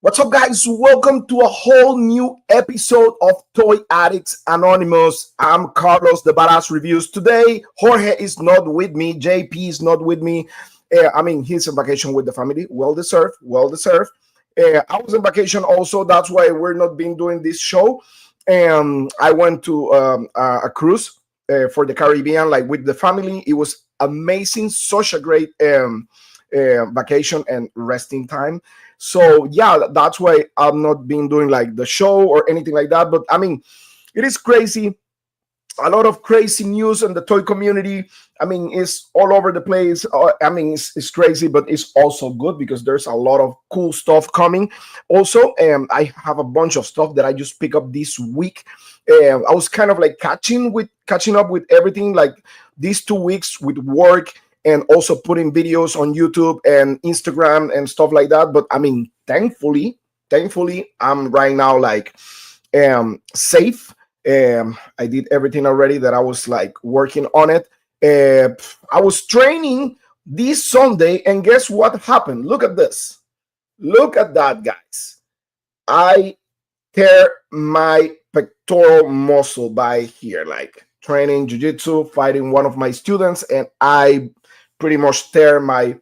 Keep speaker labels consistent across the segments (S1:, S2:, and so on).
S1: What's up, guys? Welcome to a whole new episode of Toy Addicts Anonymous. I'm Carlos, the Badass Reviews. Today, Jorge is not with me. JP is not with me. He's on vacation with the family. Well deserved. Well deserved. I was on vacation also. That's why we're not been doing this show. I went to a cruise for the Caribbean, like with the family. It was amazing. Such a great vacation and resting time. So yeah, that's why I'm not been doing like the show or anything like that. But it is crazy. A lot of crazy news in the toy community. It's all over the place. It's crazy, but it's also good because there's a lot of cool stuff coming. Also, I have a bunch of stuff that I just picked up this week. I was kind of like catching up with everything, like these 2 weeks with work and also putting videos on YouTube and Instagram and stuff like that. But thankfully, I'm right now like safe. I did everything already that I was like working on it. I was training this Sunday, and guess what happened? Look at this. Look at that, guys. I tear my pectoral muscle by here, like training jiu-jitsu, fighting one of my students, and I pretty much tear my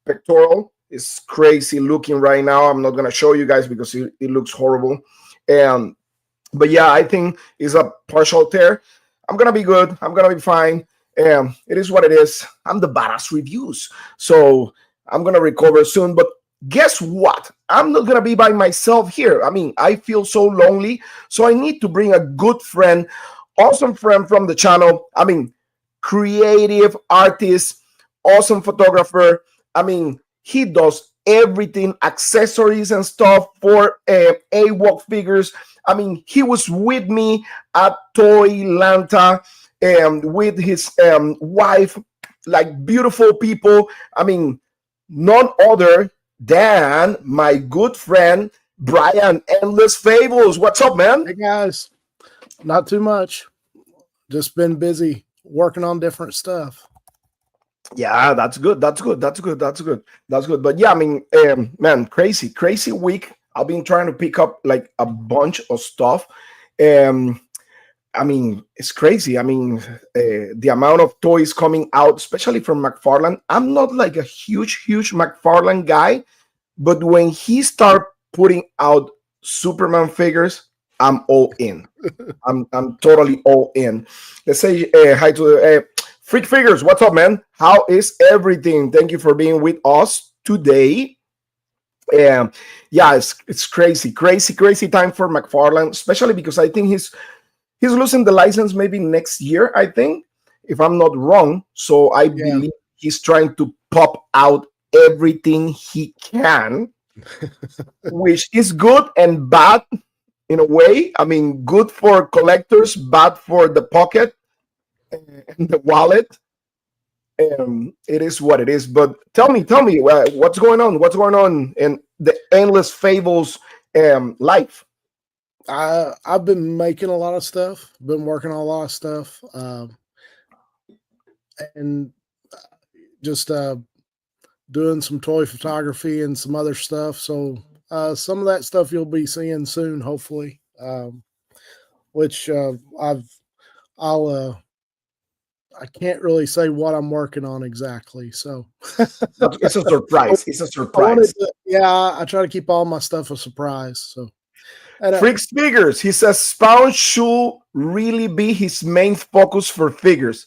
S1: pectoral. It's crazy looking right now. I'm not gonna show you guys because it looks horrible. But yeah, I think it's a partial tear. I'm gonna be good. I'm gonna be fine. It is what it is. I'm the Badass Reviews, so I'm gonna recover soon. But guess what? I'm not gonna be by myself here. I feel so lonely, so I need to bring a good friend, awesome friend from the channel. Creative artist, awesome photographer. He does everything, accessories and stuff for AWOC figures. He was with me at Toylanta with his wife, like beautiful people. None other than my good friend Brian Endless Fables. What's up, man?
S2: Hey guys, not too much. Just been busy working on different stuff.
S1: Yeah, that's good. That's good. But yeah, man, crazy week. I've been trying to pick up like a bunch of stuff. It's crazy. The amount of toys coming out, especially from McFarlane. I'm not like a huge McFarlane guy, but when he start putting out Superman figures, I'm all in. I'm totally all in. Let's say hi to Freak Figures. What's up, man? How is everything? Thank you for being with us today. Yeah, it's crazy time for McFarlane, especially because I think he's losing the license maybe next year, I think, if I'm not wrong. So I believe he's trying to pop out everything he can, which is good and bad in a way. Good for collectors, bad for the pocket and the wallet. It is what it is. But tell me, what's going on? What's going on in the Endless Fables life?
S2: I've been making a lot of stuff, been working on a lot of stuff, and just doing some toy photography and some other stuff. So some of that stuff you'll be seeing soon, hopefully. Which I can't really say what I'm working on exactly. So
S1: it's a surprise. It's a surprise.
S2: I try to keep all my stuff a surprise. So
S1: Freaks Figures. He says Spawn should really be his main focus for figures.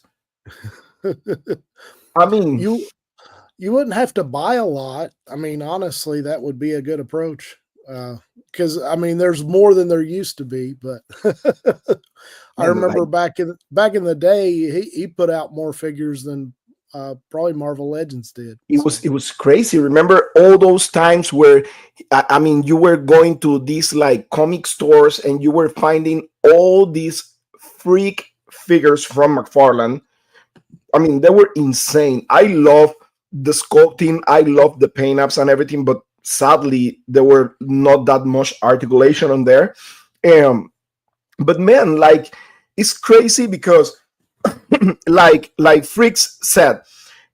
S2: You wouldn't have to buy a lot. Honestly, that would be a good approach. Because there's more than there used to be, but I remember back in the day, he put out more figures than probably Marvel Legends did.
S1: It was crazy. Remember all those times where you were going to these like comic stores and you were finding all these freak figures from McFarlane. They were insane. I love the sculpting, I love the paint ups and everything, but sadly there were not that much articulation on there. But man, like, it's crazy because like Freaks said,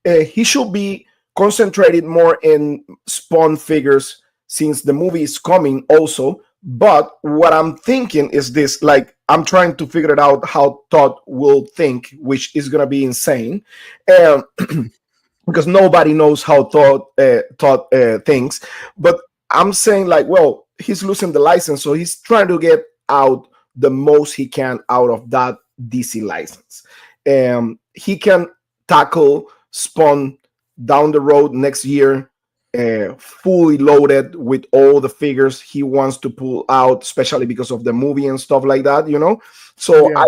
S1: he should be concentrated more in Spawn figures since the movie is coming also. But what I'm thinking is this, like, I'm trying to figure it out how Todd will think, which is gonna be insane. Um, because nobody knows how Todd thinks. But I'm saying, like, well, he's losing the license, so he's trying to get out the most he can out of that DC license. He can tackle Spawn down the road next year, fully loaded with all the figures he wants to pull out, especially because of the movie and stuff like that, you know. So
S2: Yeah.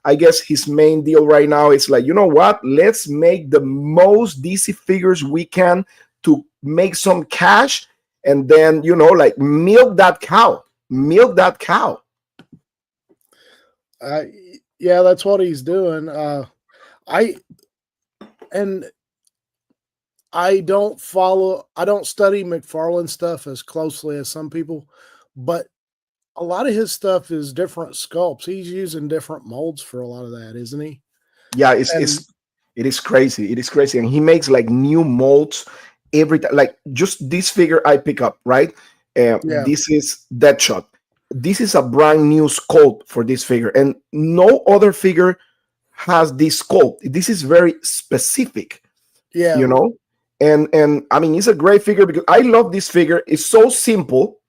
S1: I guess his main deal right now is like, you know what? Let's make the most DC figures we can to make some cash, and then, you know, like, milk that cow. Milk that cow.
S2: Yeah, that's what he's doing. I don't study McFarlane stuff as closely as some people, but a lot of his stuff is different sculpts. He's using different molds for a lot of that, isn't he?
S1: Yeah, it is crazy. It is crazy, and he makes like new molds every time. Like, just this figure I pick up, right? This is Deadshot. This is a brand new sculpt for this figure, and no other figure has this sculpt. This is very specific,
S2: Yeah.
S1: you know. And I mean, it's a great figure because I love this figure. It's so simple.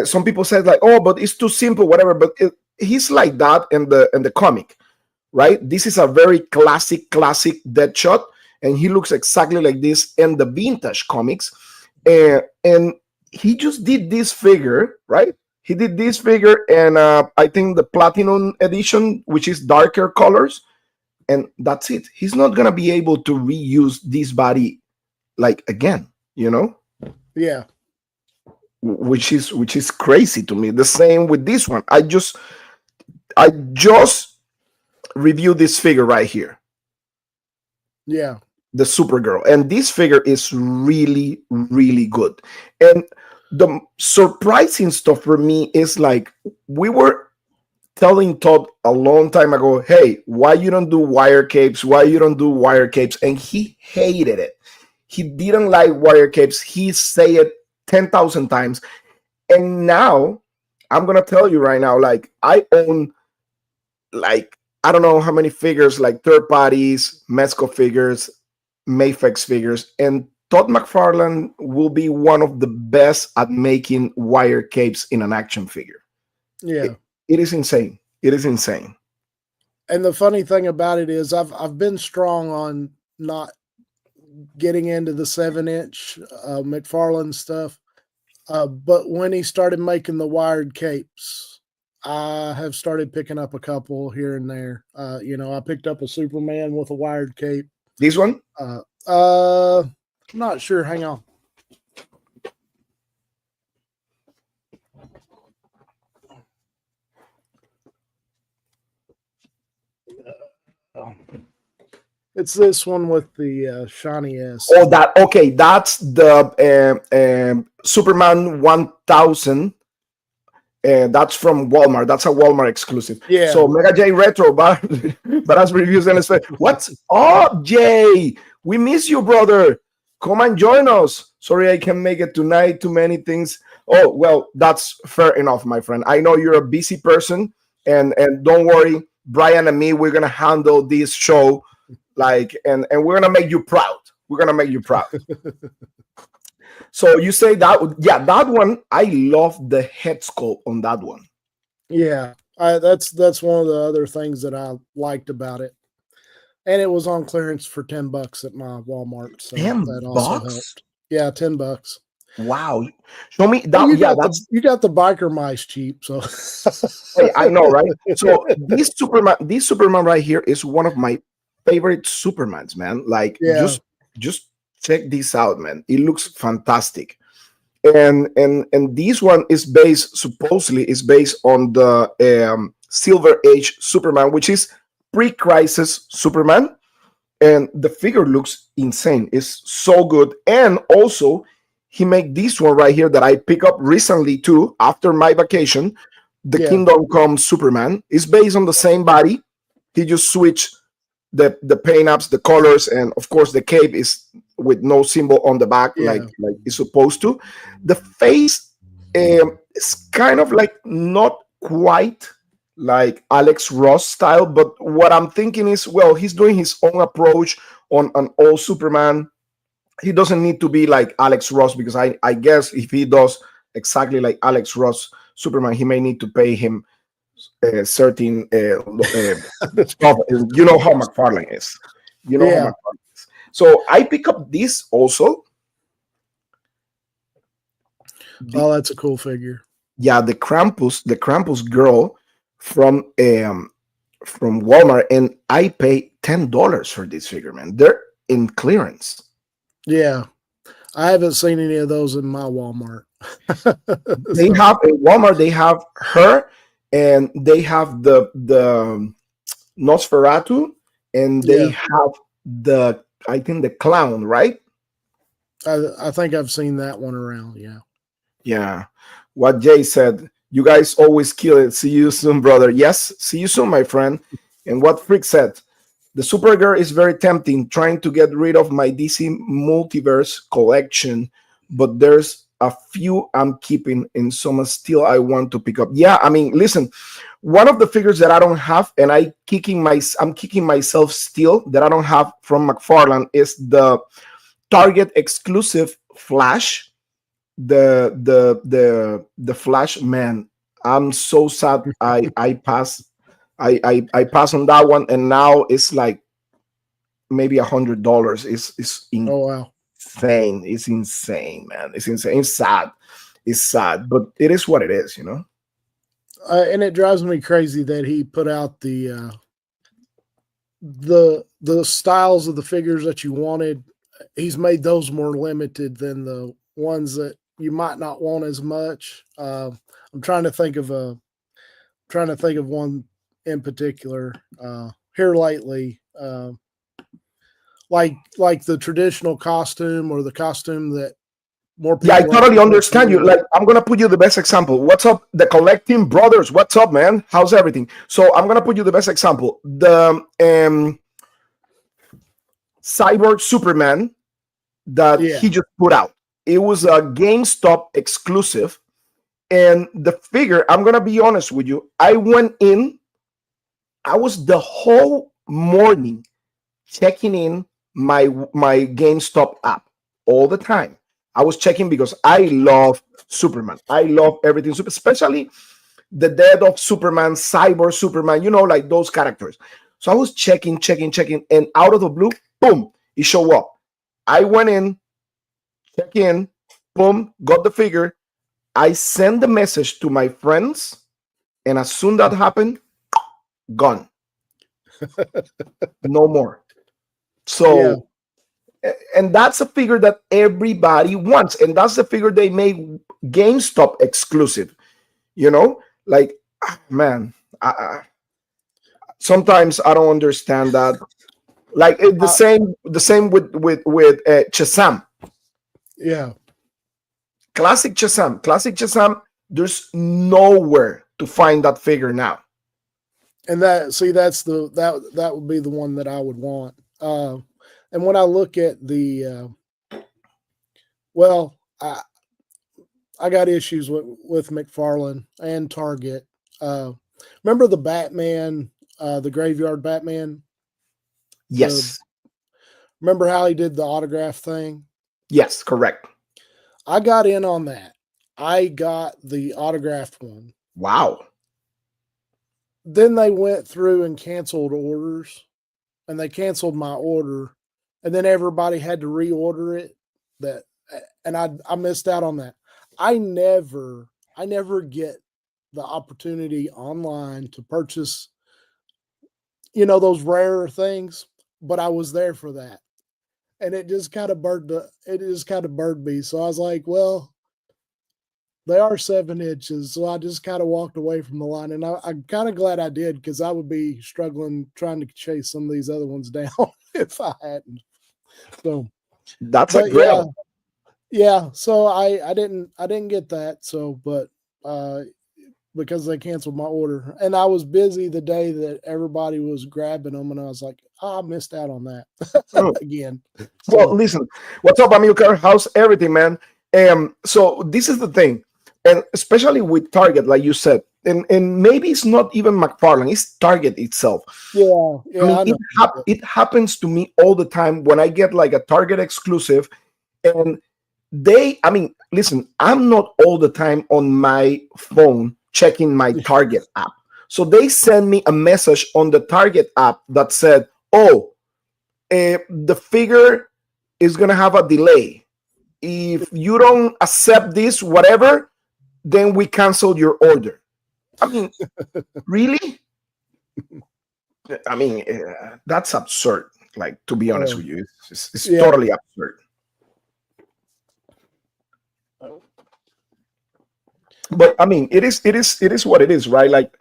S1: Some people said like, oh, but it's too simple, whatever. But he's like that in the comic, right? This is a very classic Deadshot, and he looks exactly like this in the vintage comics. And he just did this figure, right? He did this figure, and I think the Platinum edition, which is darker colors, and that's it. He's not gonna be able to reuse this body like again, you know?
S2: Yeah.
S1: Which is crazy to me. The same with this one. I just reviewed this figure right here.
S2: Yeah.
S1: The Supergirl. And this figure is really, really good. And the surprising stuff for me is, like, we were telling Todd a long time ago, hey, why you don't do wire capes? Why you don't do wire capes? And he hated it. He didn't like wire capes. He said it 10,000 times. And now I'm gonna tell you right now, like, I own, like, I don't know how many figures, like third parties, Mezco figures, Mayfex figures, and Todd McFarlane will be one of the best at making wire capes in an action figure.
S2: Yeah.
S1: It is insane. It is insane.
S2: And the funny thing about it is I've been strong on not getting into the 7-inch McFarlane stuff. But when he started making the wired capes, I have started picking up a couple here and there. You know, I picked up a Superman with a wired cape.
S1: This one?
S2: I'm not sure. Hang on. It's this one with the shiny S.
S1: Oh, that, okay. That's the Superman 1000. That's from Walmart. That's a Walmart exclusive.
S2: Yeah.
S1: So Mega J Retro, but as reviews and what's up, Jay? We miss you, brother. Come and join us. Sorry, I can't make it tonight. Too many things. Oh, well, that's fair enough, my friend. I know you're a busy person, and don't worry, Brian and me, we're gonna handle this show, like, and we're gonna make you proud. We're gonna make you proud. So you say that, yeah, that one, I love the head sculpt on that one.
S2: Yeah, that's one of the other things that I liked about it, and it was on clearance for $10 at my Walmart. So that also helped. Yeah, $10.
S1: Wow, show me that.
S2: Well,
S1: you
S2: got the biker mice cheap. So
S1: hey, I know, right? So this Superman right here is one of my favorite Supermans, man. Like,
S2: yeah.
S1: just check this out, man. It looks fantastic. And this one is supposedly based on the Silver Age Superman, which is pre-crisis Superman. And the figure looks insane. It's so good. And also, he made this one right here that I picked up recently too, after my vacation. The Kingdom Come Superman is based on the same body. He just switched the paint ups, the colors, and of course the cape is with no symbol on the back, like it's supposed to. The face is kind of like not quite like Alex Ross style, but what I'm thinking is, well, he's doing his own approach on an old Superman. He doesn't need to be like Alex Ross, because I guess if he does exactly like Alex Ross Superman, he may need to pay him certain stuff. You know how McFarlane is. You know how McFarlane is. So I pick up this also.
S2: Oh, that's a cool figure.
S1: Yeah, the Krampus girl from Walmart, and I pay $10 for this figure, man. They're in clearance.
S2: Yeah, I haven't seen any of those in my Walmart.
S1: They have in Walmart. They have her, and they have the Nosferatu, and they have I think the clown, right?
S2: I think I've seen that one around. Yeah.
S1: Yeah. What Jay said, you guys always kill it. See you soon, brother. Yes, see you soon, my friend. And what Freak said, the Supergirl is very tempting, trying to get rid of my DC Multiverse collection, but there's a few I'm keeping and some still I want to pick up. Yeah, I mean, listen, one of the figures that I don't have, and I'm kicking myself still that I don't have from McFarlane, is the Target exclusive Flash. The Flash, man. I'm so sad I passed pass on that one, and now it's like maybe $100. It's
S2: Oh wow,
S1: insane. It's insane, man. It's insane. It's sad. It's sad, but it is what it is, you know.
S2: And it drives me crazy that he put out the styles of the figures that you wanted. He's made those more limited than the ones that you might not want as much. I'm trying to think of one in particular here lately, like the traditional costume or the costume that more people.
S1: Yeah, I totally understand you. Like, I'm gonna put you the best example. What's up, the Collecting Brothers? What's up, man? How's everything? So I'm gonna put you the best example. The Cyborg Superman that he just put out. It was a GameStop exclusive, and the figure, I'm gonna be honest with you, I went in, I was the whole morning checking in my GameStop app all the time. I was checking because I love Superman. I love everything, especially the death of Superman, Cyborg Superman, you know, like those characters. So I was checking, and out of the blue, boom, it showed up. I went in, check in, boom, got the figure. I sent the message to my friends, and as soon that happened, gone. No more. So, and that's a figure that everybody wants, and that's the figure they made GameStop exclusive. You know, like, man, sometimes I don't understand that. Like the same with Shazam.
S2: Yeah.
S1: Classic Shazam. There's nowhere to find that figure now.
S2: And that's that would be the one that I would want. And when I look at the, I got issues with McFarlane and Target. Remember the Batman, the Graveyard Batman?
S1: Yes.
S2: Remember how he did the autograph thing?
S1: Yes, correct.
S2: I got in on that. I got the autographed one.
S1: Wow.
S2: Then they went through and canceled orders, and they canceled my order, and then everybody had to reorder it. And I missed out on that. I never get the opportunity online to purchase, those rarer things, but I was there for that. And it just kind of burned me. So I was like, well, they are 7 inches. So I just kind of walked away from the line. And I'm kind of glad I did, because I would be struggling trying to chase some of these other ones down if I hadn't. So
S1: that's a great.
S2: Yeah. So I didn't get that. So, but because they canceled my order. And I was busy the day that everybody was grabbing them, and I was like, oh, I missed out on that again.
S1: Well, listen, what's up, Amilcar? How's everything, man? So this is the thing, and especially with Target, like you said, and maybe it's not even McFarlane, it's Target itself.
S2: Yeah,
S1: I mean, it happens to me all the time when I get like a Target exclusive, and I mean, listen, I'm not all the time on my phone checking my Target app. So they send me a message on the Target app that said, oh, the figure is going to have a delay. If you don't accept this, whatever, then we cancel your order. I mean, really? I mean, that's absurd. Like, to be honest with you, it's totally absurd. But I mean, it is what it is, right? Like,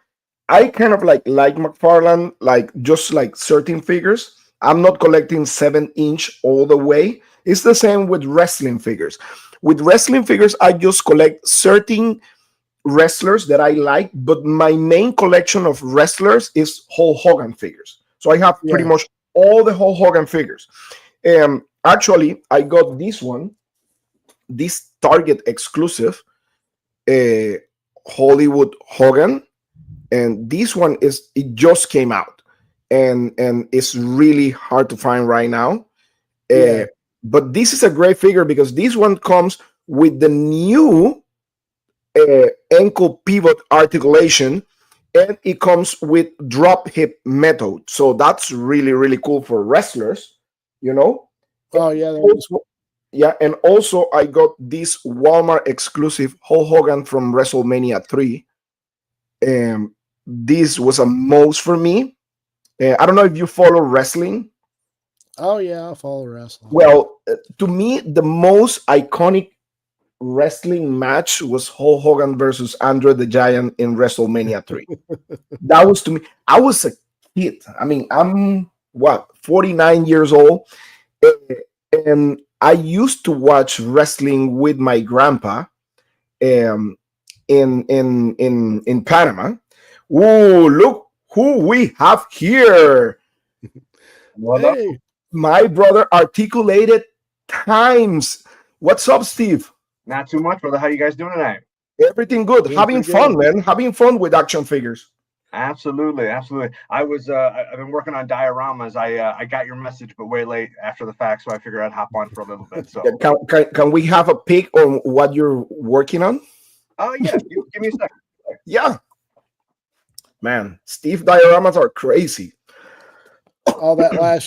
S1: I kind of like McFarlane, like just like certain figures. I'm not collecting 7-inch all the way. It's the same with wrestling figures. With wrestling figures, I just collect certain wrestlers that I like, but my main collection of wrestlers is Hulk Hogan figures. So I have pretty much all the Hulk Hogan figures. Actually, I got this one, this Target exclusive, Hollywood Hogan, and this one it just came out, and it's really hard to find right now. But this is a great figure because this one comes with the new ankle pivot articulation, and it comes with drop hip method. So that's really, really cool for wrestlers, you know.
S2: Oh yeah.
S1: And also I got this Walmart exclusive Hulk Hogan from WrestleMania 3. This was a most for me. I don't know if you follow wrestling.
S2: Oh yeah, I follow wrestling.
S1: Well, to me, the most iconic wrestling match was Hulk Hogan versus Andre the Giant in WrestleMania 3. That was, to me, I was a kid. I mean, I'm 49 years old, and I used to watch wrestling with my grandpa in Panama. Oh, look who we have here.
S2: Hey.
S1: My brother Articulated Times. What's up, Steve?
S3: Not too much, brother. How you guys doing tonight?
S1: Everything good. Having fun, man. Having fun with action figures.
S3: Absolutely. I was I've been working on dioramas. I got your message, but way late after the fact, so I figured I'd hop on for a little bit. So
S1: can we have a peek on what you're working on?
S3: Oh yeah, give me a second.
S1: Yeah. Man, Steve dioramas are crazy.
S2: Oh, that last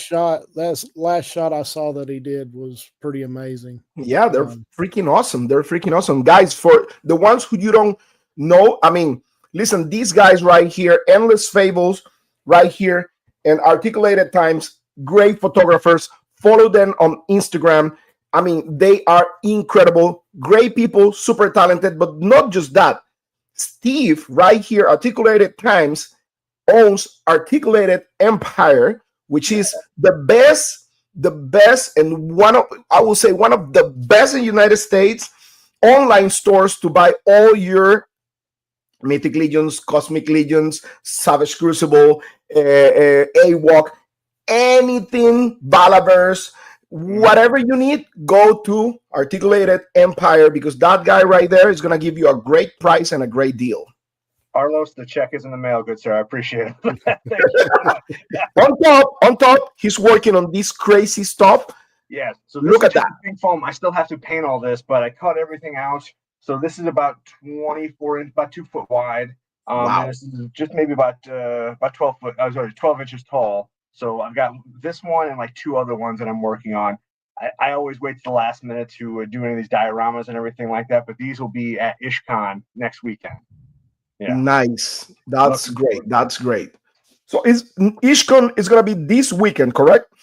S2: shot I saw that he did was pretty amazing.
S1: Yeah, they're freaking awesome. They're freaking awesome. Guys, for the ones who you don't know, I mean, listen, these guys right here, Endless Fables right here, and Articulated Times, great photographers. Follow them on Instagram. I mean, they are incredible, great people, super talented, but not just that. Steve right here, Articulated Times, owns Articulated Empire, which is the best, and one of the best in the United States online stores to buy all your Mythic Legions, Cosmic Legions, Savage Crucible, AWOC, anything, Balaverse, whatever you need, go to Articulated Empire, because that guy right there is going to give you a great price and a great deal.
S3: Carlos, the check is in the mail, good sir. I appreciate it.
S1: on top, he's working on this crazy stuff.
S3: Yeah, so
S1: look at that
S3: big foam. I still have to paint all this, but I cut everything out. So this is about 24 inch, about 2 foot wide.
S1: Wow.
S3: And this is just maybe about 12 foot. I was already 12 inches tall. So I've got this one and like 2 other ones that I'm working on. I always wait to the last minute to do any of these dioramas and everything like that, but these will be at IshCon next weekend. Yeah.
S1: Nice. That's great. That's great. So IshCon is going to be this weekend, correct?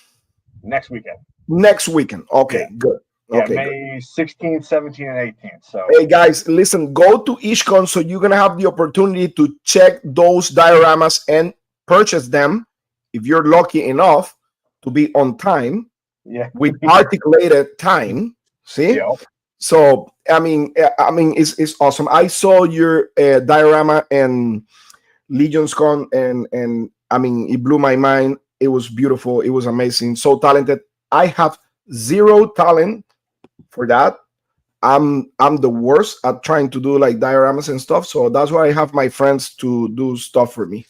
S3: Next weekend.
S1: Next weekend. Okay, good.
S3: Yeah,
S1: okay,
S3: May 16th, 17th, and 18th. So
S1: hey guys, listen, go to IshCon so you're going to have the opportunity to check those dioramas and purchase them if you're lucky enough to be on time.
S3: Yeah.
S1: With Articulated Time. See?
S3: Yeah.
S1: So it's awesome. I saw your diorama and Legion's Con, and I mean, it blew my mind. It was beautiful. It was amazing. So talented. I have zero talent for that. I'm the worst at trying to do like dioramas and stuff. So that's why I have my friends to do stuff for me.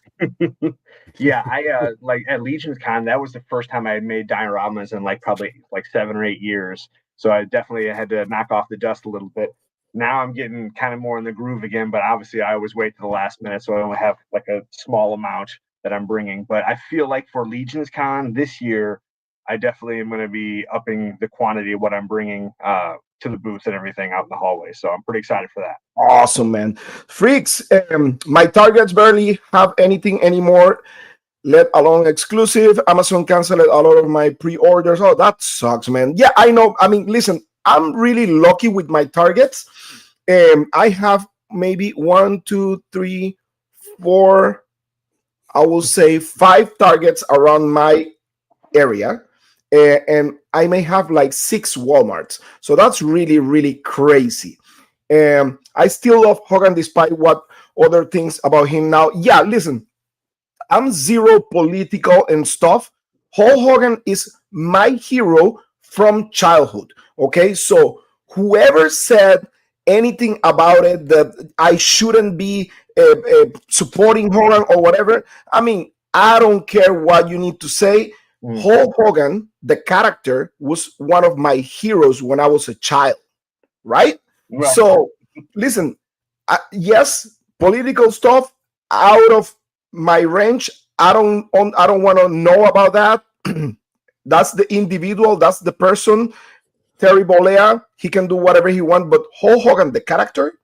S3: Yeah, I like at Legion's Con, that was the first time I had made dioramas in like probably like 7 or 8 years. So I definitely had to knock off the dust a little bit. Now I'm getting kind of more in the groove again, but obviously I always wait to the last minute, so I only have like a small amount that I'm bringing. But I feel like for Legion's Con this year, I definitely am going to be upping the quantity of what I'm bringing to the booth and everything out in the hallway. So I'm pretty excited for that.
S1: Awesome, man. Freaks, my targets barely have anything anymore, let alone exclusive. Amazon canceled a lot of my pre-orders. Oh, that sucks, man. Yeah, I know. I mean, listen, I'm really lucky with my targets. I have maybe 1, 2, 3, 4, I will say 5 targets around my area. And I may have like 6 Walmarts. So that's really, really crazy. I still love Hogan despite what other things about him now. Yeah, listen, I'm zero political and stuff. Hulk Hogan is my hero from childhood. Okay, so whoever said anything about it that I shouldn't be supporting Hogan or whatever, I mean, I don't care what you need to say. Hulk Hogan, the character, was one of my heroes when I was a child, right? Well, so listen, yes, political stuff out of my range. I don't want to know about that. That's the individual, that's the person. Terry Bollea, he can do whatever he wants, but Hulk Hogan, the character,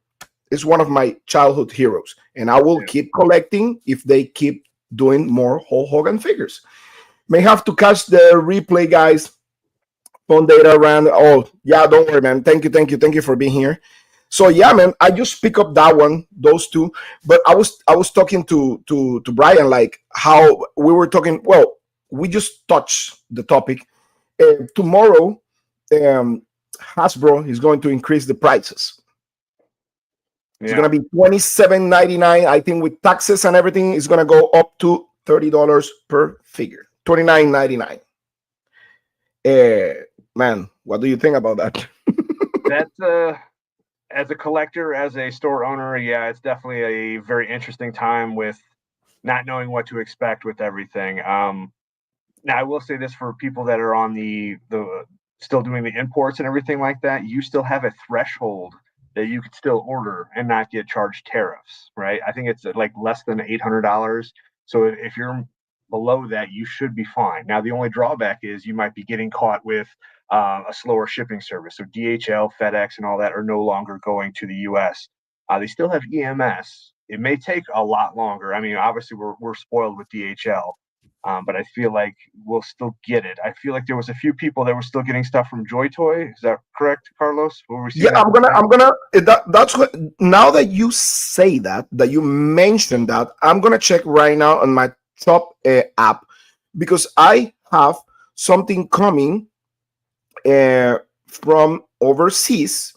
S1: is one of my childhood heroes, and I will keep collecting if they keep doing more Hulk Hogan figures. May have to catch the replay, guys. Phone data around. Oh, yeah, don't worry, man. Thank you for being here. So yeah, man, I just pick up that one, those two. But I was talking to Brian, like how we were talking. Well, we just touched the topic. Tomorrow, Hasbro is going to increase the prices. It's gonna be $27.99. I think with taxes and everything, it's gonna go up to $30 per figure. $29.99. Man, what do you think about that?
S3: That's as a collector, as a store owner, yeah, it's definitely a very interesting time with not knowing what to expect with everything. Now, I will say this for people that are on the still doing the imports and everything like that, you still have a threshold that you could still order and not get charged tariffs, right? I think it's like less than $800. So if you're below that, you should be fine. Now, the only drawback is you might be getting caught with a slower shipping service. So DHL, FedEx, and all that are no longer going to the U.S. They still have EMS. It may take a lot longer. I mean, obviously, we're spoiled with DHL, but I feel like we'll still get it. I feel like there was a few people that were still getting stuff from Joy Toy. Is that correct, Carlos?
S1: Yeah, I'm gonna. That's what. Now that you say that you mentioned that, I'm gonna check right now on my top app because I have something coming from overseas,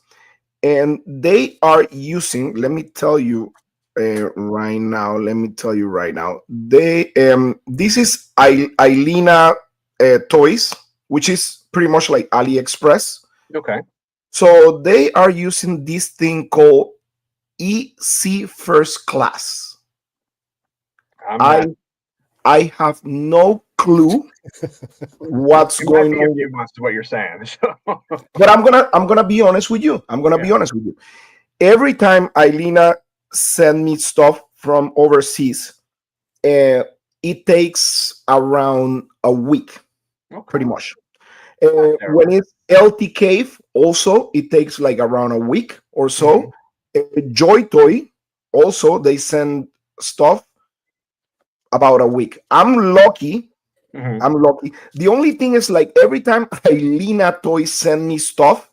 S1: and they are using. Let me tell you right now. They this is Ilena Toys, which is pretty much like AliExpress.
S3: Okay.
S1: So they are using this thing called EC First Class. I have no clue what's going on.
S3: A few months to what you're saying.
S1: But I'm gonna be honest with you. Be honest with you. Every time Ilena send me stuff from overseas, it takes around a week, pretty much. When it's LT Cave, also it takes like around a week or so. Joy Toy, also they send stuff about a week. I'm lucky. The only thing is, like, every time Ilena Toys send me stuff,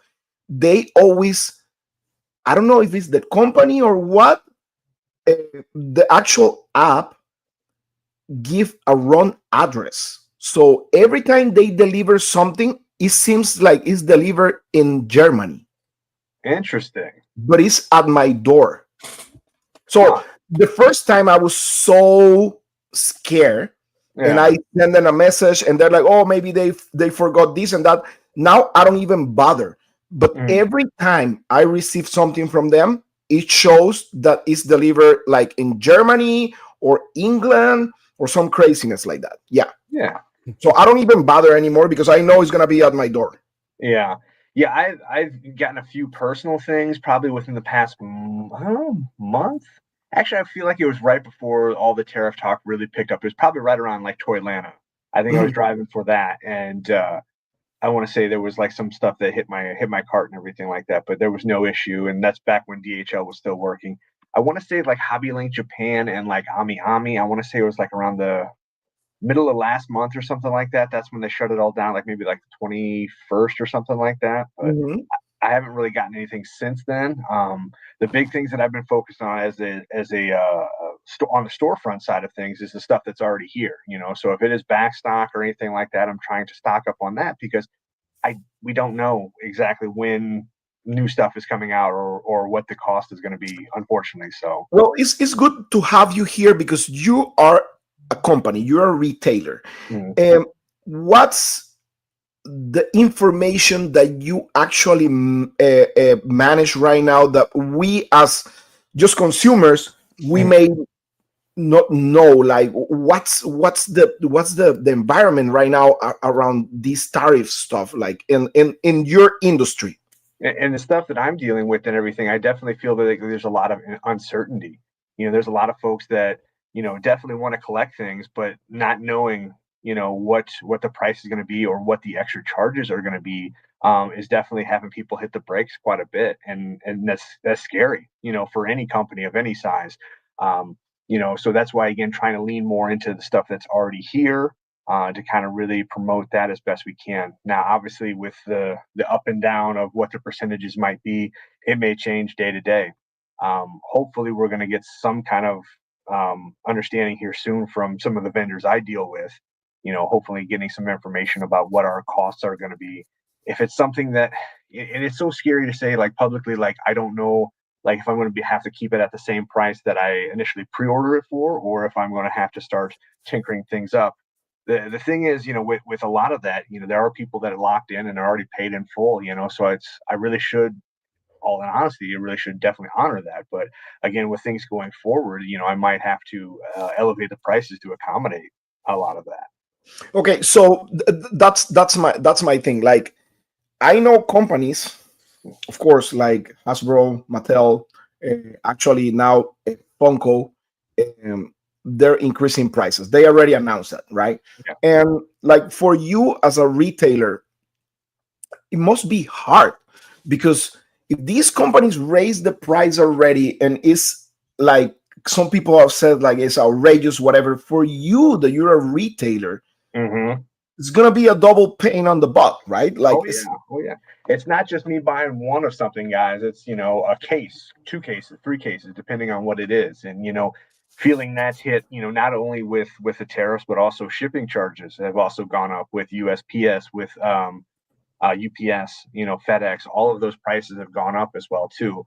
S1: they always, I don't know if it's the company or what, the actual app give a wrong address. So every time they deliver something, it seems like it's delivered in Germany.
S3: Interesting.
S1: but it's at my door. So the first time I was so scared, and I send them a message, and they're like, "Oh, maybe they forgot this and that." Now I don't even bother. But every time I receive something from them, it shows that it's delivered like in Germany or England or some craziness like that. Yeah. So I don't even bother anymore because I know it's gonna be at my door.
S3: Yeah. I've gotten a few personal things probably within the past month. Actually, I feel like it was right before all the tariff talk really picked up. It was probably right around like Toylanta. I think I was driving for that, and I want to say there was like some stuff that hit my cart and everything like that, but there was no issue, and that's back when DHL was still working. I want to say like Hobby Link Japan and like Ami Ami. I want to say it was like around the middle of last month or something like that. That's when they shut it all down, like maybe like the 21st or something like that. But I haven't really gotten anything since then. The big things that I've been focused on on the storefront side of things is the stuff that's already here. So if it is back stock or anything like that, I'm trying to stock up on that because we don't know exactly when new stuff is coming out or what the cost is going to be, unfortunately. So
S1: well, it's good to have you here because you are a company, you're a retailer. What's the information that you actually manage right now that we as just consumers we may not know? Like what's the environment right now around this tariff stuff, like in your industry?
S3: And the stuff that I'm dealing with and everything, I definitely feel that there's a lot of uncertainty. There's a lot of folks that definitely want to collect things, but not knowing what the price is going to be or what the extra charges are going to be is definitely having people hit the brakes quite a bit, and that's scary for any company of any size. So that's why, again, trying to lean more into the stuff that's already here to kind of really promote that as best we can. Now, obviously, with the up and down of what the percentages might be, it may change day to day. Hopefully, we're going to get some kind of understanding here soon from some of the vendors I deal with. Hopefully getting some information about what our costs are going to be. If it's something that, and it's so scary to say like publicly, like I don't know, like if I'm going to have to keep it at the same price that I initially pre-order it for, or if I'm going to have to start tinkering things up. The thing is, with a lot of that, there are people that are locked in and are already paid in full. So I really should, all in honesty, you really should definitely honor that. But again, with things going forward, I might have to elevate the prices to accommodate a lot of that.
S1: Okay, so that's my thing. Like, I know companies, of course, like Hasbro, Mattel, actually now Funko, they're increasing prices. They already announced that, right?
S3: Yeah.
S1: And like for you as a retailer, it must be hard because if these companies raise the price already and it's like some people have said like it's outrageous, whatever, for you that you're a retailer, it's gonna be a double pain on the butt, right? Like,
S3: oh yeah. It's not just me buying one of something, guys. It's a case, 2 cases, 3 cases, depending on what it is, and feeling that's hit. Not only with the tariffs, but also shipping charges have also gone up with USPS, with UPS, FedEx. All of those prices have gone up as well too.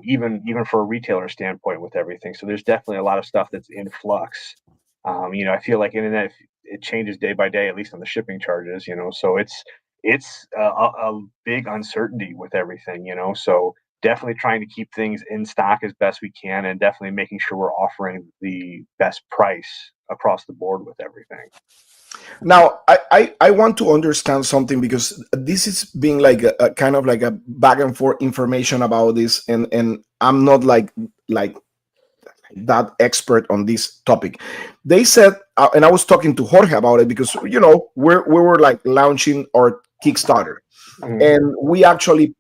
S3: Even for a retailer standpoint with everything. So there's definitely a lot of stuff that's in flux. I feel like internet, it changes day by day, at least on the shipping charges. So it's a big uncertainty with everything. So definitely trying to keep things in stock as best we can, and definitely making sure we're offering the best price across the board with everything.
S1: Now, I want to understand something because this is being like a kind of like a back and forth information about this, and I'm not like that expert on this topic. They said, and I was talking to Jorge about it because we were like launching our Kickstarter, and we actually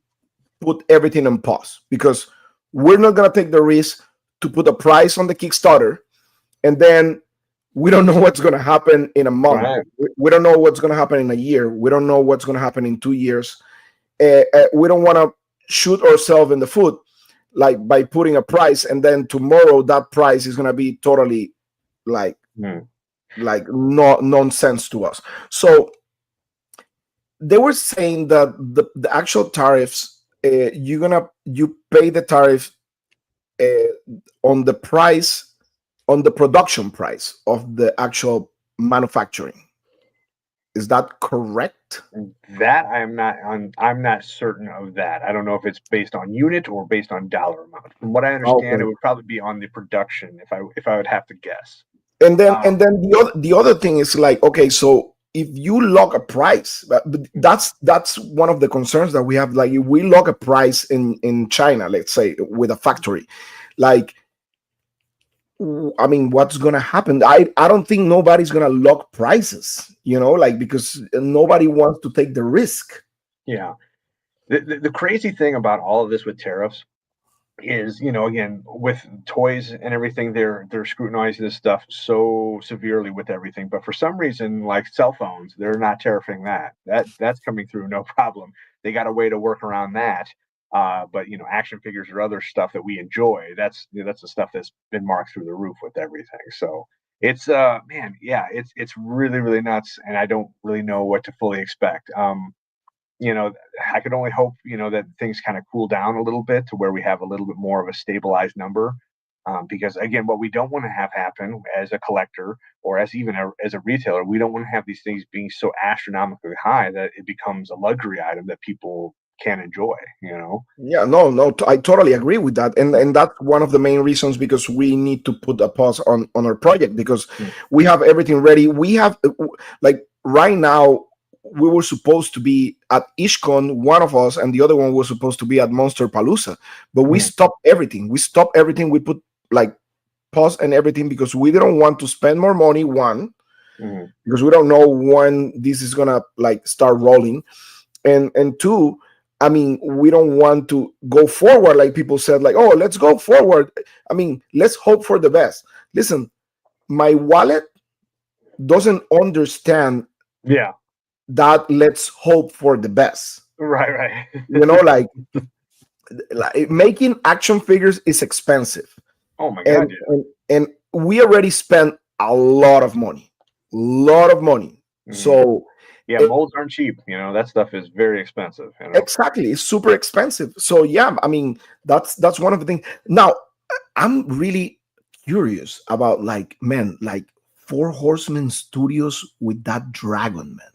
S1: put everything on pause because we're not gonna take the risk to put a price on the Kickstarter and then we don't know what's going to happen in a month. Right. We don't know what's going to happen in a year. We don't know what's going to happen in 2 years. We don't want to shoot ourselves in the foot, like by putting a price, and then tomorrow that price is going to be totally like no nonsense to us. So they were saying that the actual tariffs you pay the tariff on the price, on the production price of the actual manufacturing. Is that correct?
S3: That I'm not certain of that. I don't know if it's based on unit or based on dollar amount. From what I understand,
S1: Okay.
S3: it would probably be on the production if I would have to guess.
S1: And then the other thing is like, okay, so if you lock a price, but that's one of the concerns that we have. Like, if we lock a price in China, let's say, with a factory, like, I mean, what's gonna happen? I don't think nobody's gonna lock prices, like, because nobody wants to take the risk.
S3: Yeah. The crazy thing about all of this with tariffs is, again, with toys and everything, they're scrutinizing this stuff so severely with everything. But for some reason, like cell phones, they're not tariffing that. That's coming through no problem. They got a way to work around that. But action figures or other stuff that we enjoy, that's the stuff that's been marked through the roof with everything. So it's man, yeah, it's really, really nuts, and I don't really know what to fully expect. I could only hope, that things kind of cool down a little bit to where we have a little bit more of a stabilized number. Because again, what we don't want to have happen as a collector or as a retailer, we don't want to have these things being so astronomically high that it becomes a luxury item that people can enjoy.
S1: Yeah, no, I totally agree with that, and that's one of the main reasons, because we need to put a pause on our project, because we have everything ready. We have, like, right now, we were supposed to be at IshCon, one of us, and the other one was supposed to be at Monster Palooza, but we stopped everything. We put, like, pause and everything, because we didn't want to spend more money. One, because we don't know when this is gonna, like, start rolling, and two, I mean, we don't want to go forward, like people said, like, oh, let's go forward. I mean, let's hope for the best. Listen, my wallet doesn't understand that let's hope for the best.
S3: Right.
S1: Like making action figures is expensive.
S3: Oh my God.
S1: And we already spent a lot of money. So
S3: yeah, molds aren't cheap. That stuff is very expensive.
S1: Exactly, it's super expensive. So yeah, I mean, that's one of the things. Now, I'm really curious about, like, man, like, Four Horsemen Studios with that dragon, man.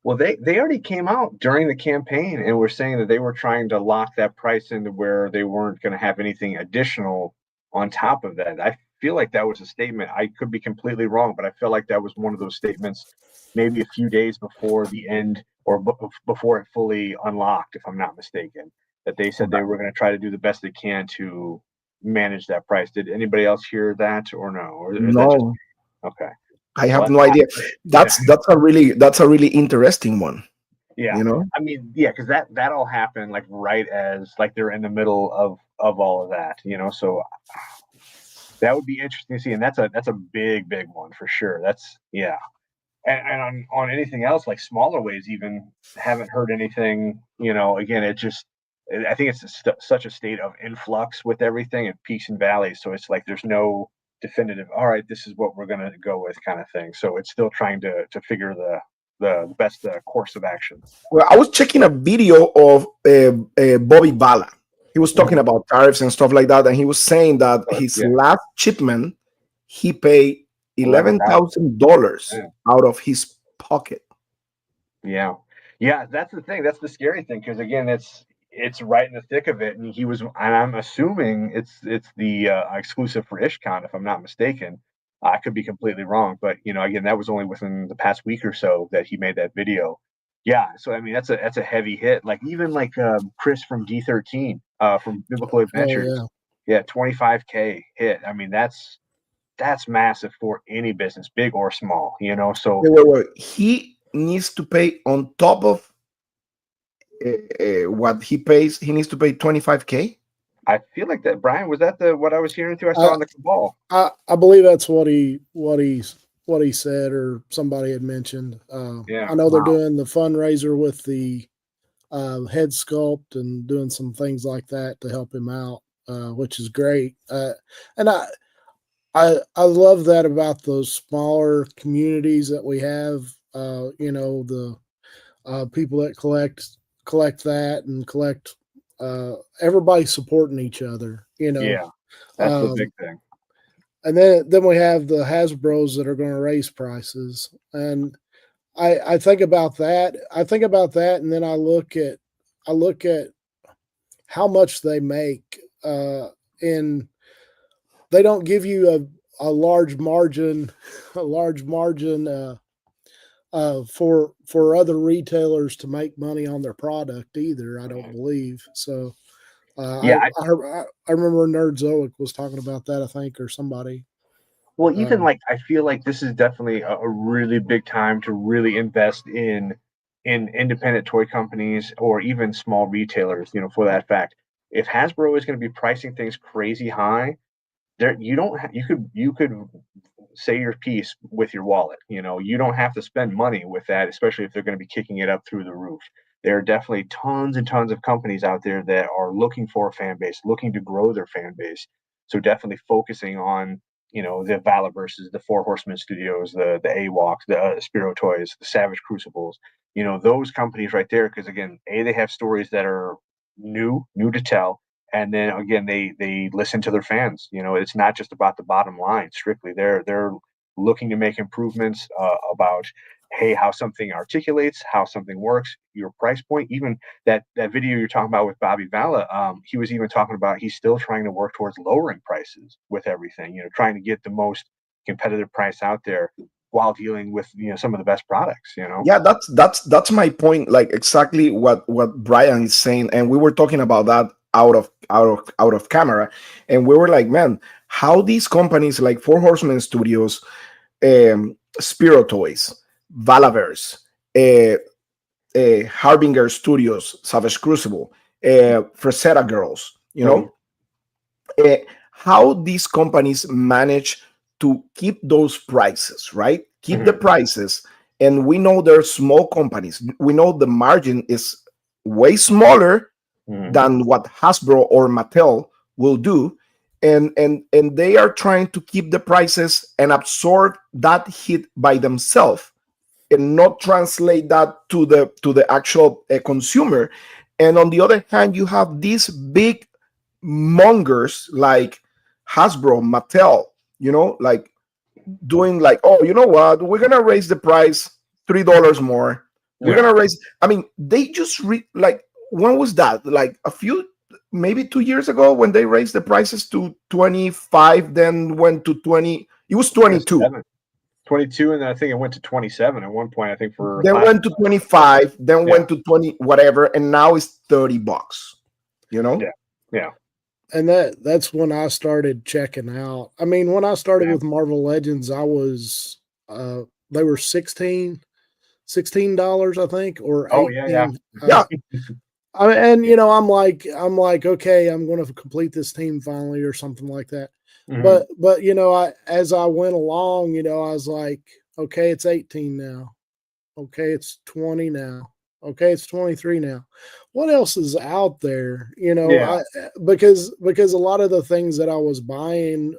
S3: Well, they already came out during the campaign and were saying that they were trying to lock that price into where they weren't going to have anything additional on top of that. I feel like that was a statement. I could be completely wrong, but I feel like that was one of those statements maybe a few days before the end or before it fully unlocked, if I'm not mistaken, that they said they were going to try to do the best they can to manage that price. Did anybody else hear that or no? Or
S1: No.
S3: that just, okay.
S1: I have no idea. That's a really interesting one.
S3: Yeah. I mean, yeah, because that all happened like right as like they're in the middle of all of that, so that would be interesting to see. And that's a big one for sure. That's And on anything else, like smaller ways, even haven't heard anything, again, I think it's such a state of influx with everything and peaks and valleys. So it's like, there's no definitive, all right, this is what we're going to go with kind of thing. So it's still trying to figure the best course of action.
S1: Well, I was checking a video of Bobby Bala. He was talking about tariffs and stuff like that, and he was saying that his last shipment, he paid $11,000 out of his pocket.
S3: Yeah, that's the thing. That's the scary thing, because again, it's right in the thick of it, and I'm assuming it's the exclusive for IshCon, if I'm not mistaken. I could be completely wrong, but again, that was only within the past week or so that he made that video. Yeah, so I mean, that's a heavy hit. Like even like Chris from D13 from Biblical Adventures, 25K hit. I mean, that's massive for any business, big or small. So
S1: he needs to pay on top of what he pays. He needs to pay 25K.
S3: I feel like that, Brian. Was that what I was hearing too? I saw on the Cabal.
S2: I believe that's what he said, or somebody had mentioned. I know they're doing the fundraiser with the head sculpt and doing some things like that to help him out, which is great. And I love that about those smaller communities that we have. The people that collect that and collect everybody supporting each other,
S3: Yeah, that's the big
S2: Um,
S3: thing.
S2: and then we have the Hasbros that are going to raise prices, and I think about that. I think about that, and then I look at how much they make, and they don't give you a large margin, a large margin for other retailers to make money on their product either. I don't believe so.
S3: Yeah,
S2: I remember Nerdzoic was talking about that, I think, or somebody.
S3: well, even
S2: Um,
S3: like I feel like this is definitely a really big time to really invest in independent toy companies or even small retailers. For that fact, if Hasbro is going to be pricing things crazy high, there you don't you could say your piece with your wallet. You don't have to spend money with that, especially if they're going to be kicking it up through the roof. There are definitely tons and tons of companies out there that are looking for a fan base, looking to grow their fan base. So definitely focusing on the Valor versus the Four Horsemen Studios, the AWOCs, the Spiro Toys, the Savage Crucibles. Those companies right there, because again, they have stories that are new to tell, and then again they listen to their fans. It's not just about the bottom line strictly. They're looking to make improvements about, hey, how something articulates, how something works, your price point. Even that video you're talking about with Bobby Valla, he was even talking about he's still trying to work towards lowering prices with everything, trying to get the most competitive price out there while dealing with some of the best products.
S1: Yeah, that's my point. Like exactly what Brian is saying, and we were talking about that out of camera, and we were like, man, how these companies like Four Horsemen Studios, Spiro Toys, Valaverse, uh, Harbinger Studios, Savage Crucible, Fresetta Girls,
S3: Mhm.
S1: uh, how these companies manage to keep those prices, right? Keep the
S3: Mhm.
S1: prices. And we know they're small companies. We know the margin is way smaller
S3: Mhm.
S1: than what Hasbro or Mattel will do. And they are trying to keep the prices and absorb that hit by themselves and not translate that to the actual consumer. And on the other hand, you have these big mongers like Hasbro, Mattel, like doing like, oh, you know what? We're gonna raise the price $3 more. We're
S3: Yeah.
S1: gonna raise. I mean, they just like, when was that? Like maybe 2 years ago, when they raised the prices to 25, then went to 20. It was 22.
S3: 27. 22, and then I think it went to 27 at one point, I think, for
S1: Then
S3: class.
S1: went to 25. Then
S3: Yeah.
S1: went to 20, whatever, and now it's $30. You know.
S3: Yeah. Yeah.
S2: and that's when I started checking out. I mean, when I started
S3: Yeah.
S2: with Marvel Legends, I was they were $16, I think, or
S3: Oh, yeah. Yeah.
S2: 18.
S1: Yeah.
S2: I'm like, okay, I'm going to complete this team finally, or something like that.
S3: Mhm.
S2: But as I went along, I was like, okay, it's 18 now. Okay, it's 20 now. Okay, it's 23 now. What else is out there?
S3: Yeah.
S2: Because a lot of the things that I was buying,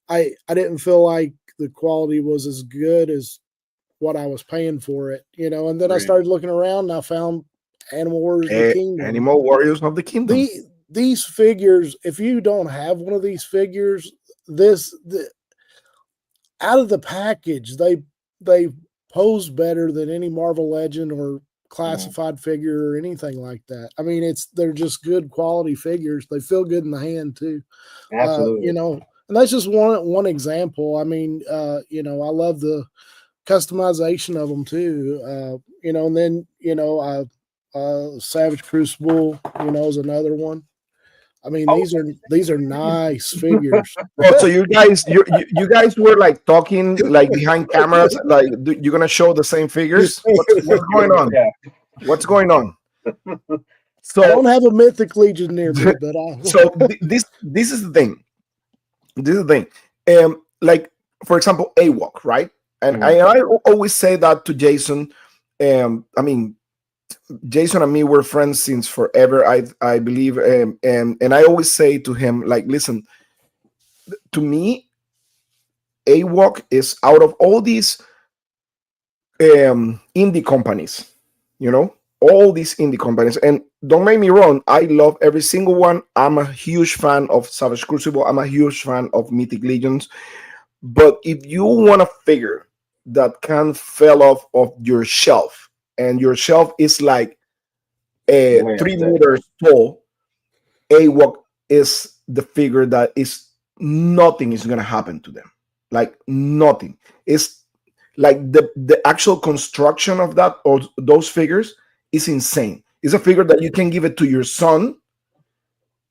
S2: I didn't feel like the quality was as good as what I was paying for it, and then I
S3: Agreed.
S2: started looking around and I found Animal Wars of the Kingdom.
S1: Animal Warriors of the Kingdom.
S2: These figures, if you don't have one of these figures, out of the package, they pose better than any Marvel Legend or
S3: Mhm.
S2: classified figure or anything like that. I mean, they're just good quality figures. They feel good in the hand too.
S3: Absolutely.
S2: And that's just one example. I mean, I love the customization of them too. And then Savage Crucible, is another one. I mean,
S3: Oh,
S2: these are nice figures.
S1: Oh, so you guys were like talking like behind cameras, like you're gonna show the same figures? What's going on?
S3: yeah.
S1: What's going on?
S2: I
S1: So
S2: don't have a Mythic Legion near me, but
S1: so this is the thing. This is the thing. Like for example, AWOC, right? And
S3: Mhm.
S1: I always say that to Jason. I mean, Jason and me were friends since forever. I believe, and I always say to him, like, listen, to me, AWOC is out of all these indie companies, you know, all these indie companies. And don't make me wrong, I love every single one. I'm a huge fan of Savage Crucible. I'm a huge fan of Mythic Legions. But if you want a figure that can fall off of your shelf, and your shelf is like a
S3: Way up
S1: 3
S3: there.
S1: meters tall, AWOC is the figure that is nothing is gonna happen to them. Like nothing. It's like the actual construction of that or those figures is insane. It's a figure that you can give it to your son,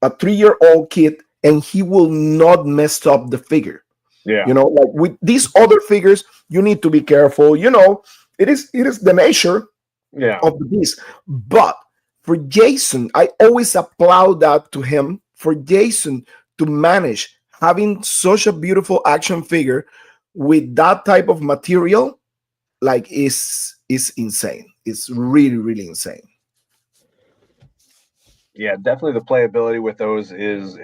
S1: a 3-year-old kid, and he will not mess up the figure.
S3: Yeah.
S1: You know, like with these other figures, you need to be careful. You know, it is the nature
S3: Yeah.
S1: of the beast. But for Jason, I always applaud that to him. For Jason to manage having such a beautiful action figure with that type of material, like is insane. It's really, really insane.
S3: Yeah, definitely the playability with those is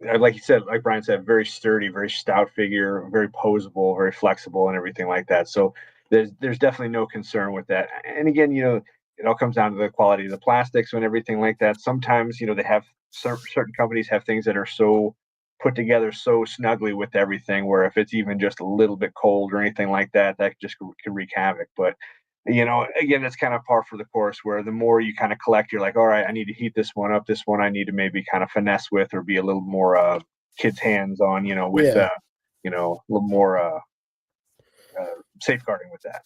S3: like you said, like Brian said, very sturdy, very stout figure, very posable, very flexible, and everything like that. So there's definitely no concern with that. And again, it all comes down to the quality of the plastics and everything like that. Sometimes they have certain companies have things that are so put together so snugly with everything, where if it's even just a little bit cold or anything like that, that just can wreak havoc. But again, it's kind of par for the course, where the more you kind of collect, you're like, all right, I need to heat this one up. This one I need to maybe kind of finesse with, or be a little more kids' hands on, with a little more safeguarding with that.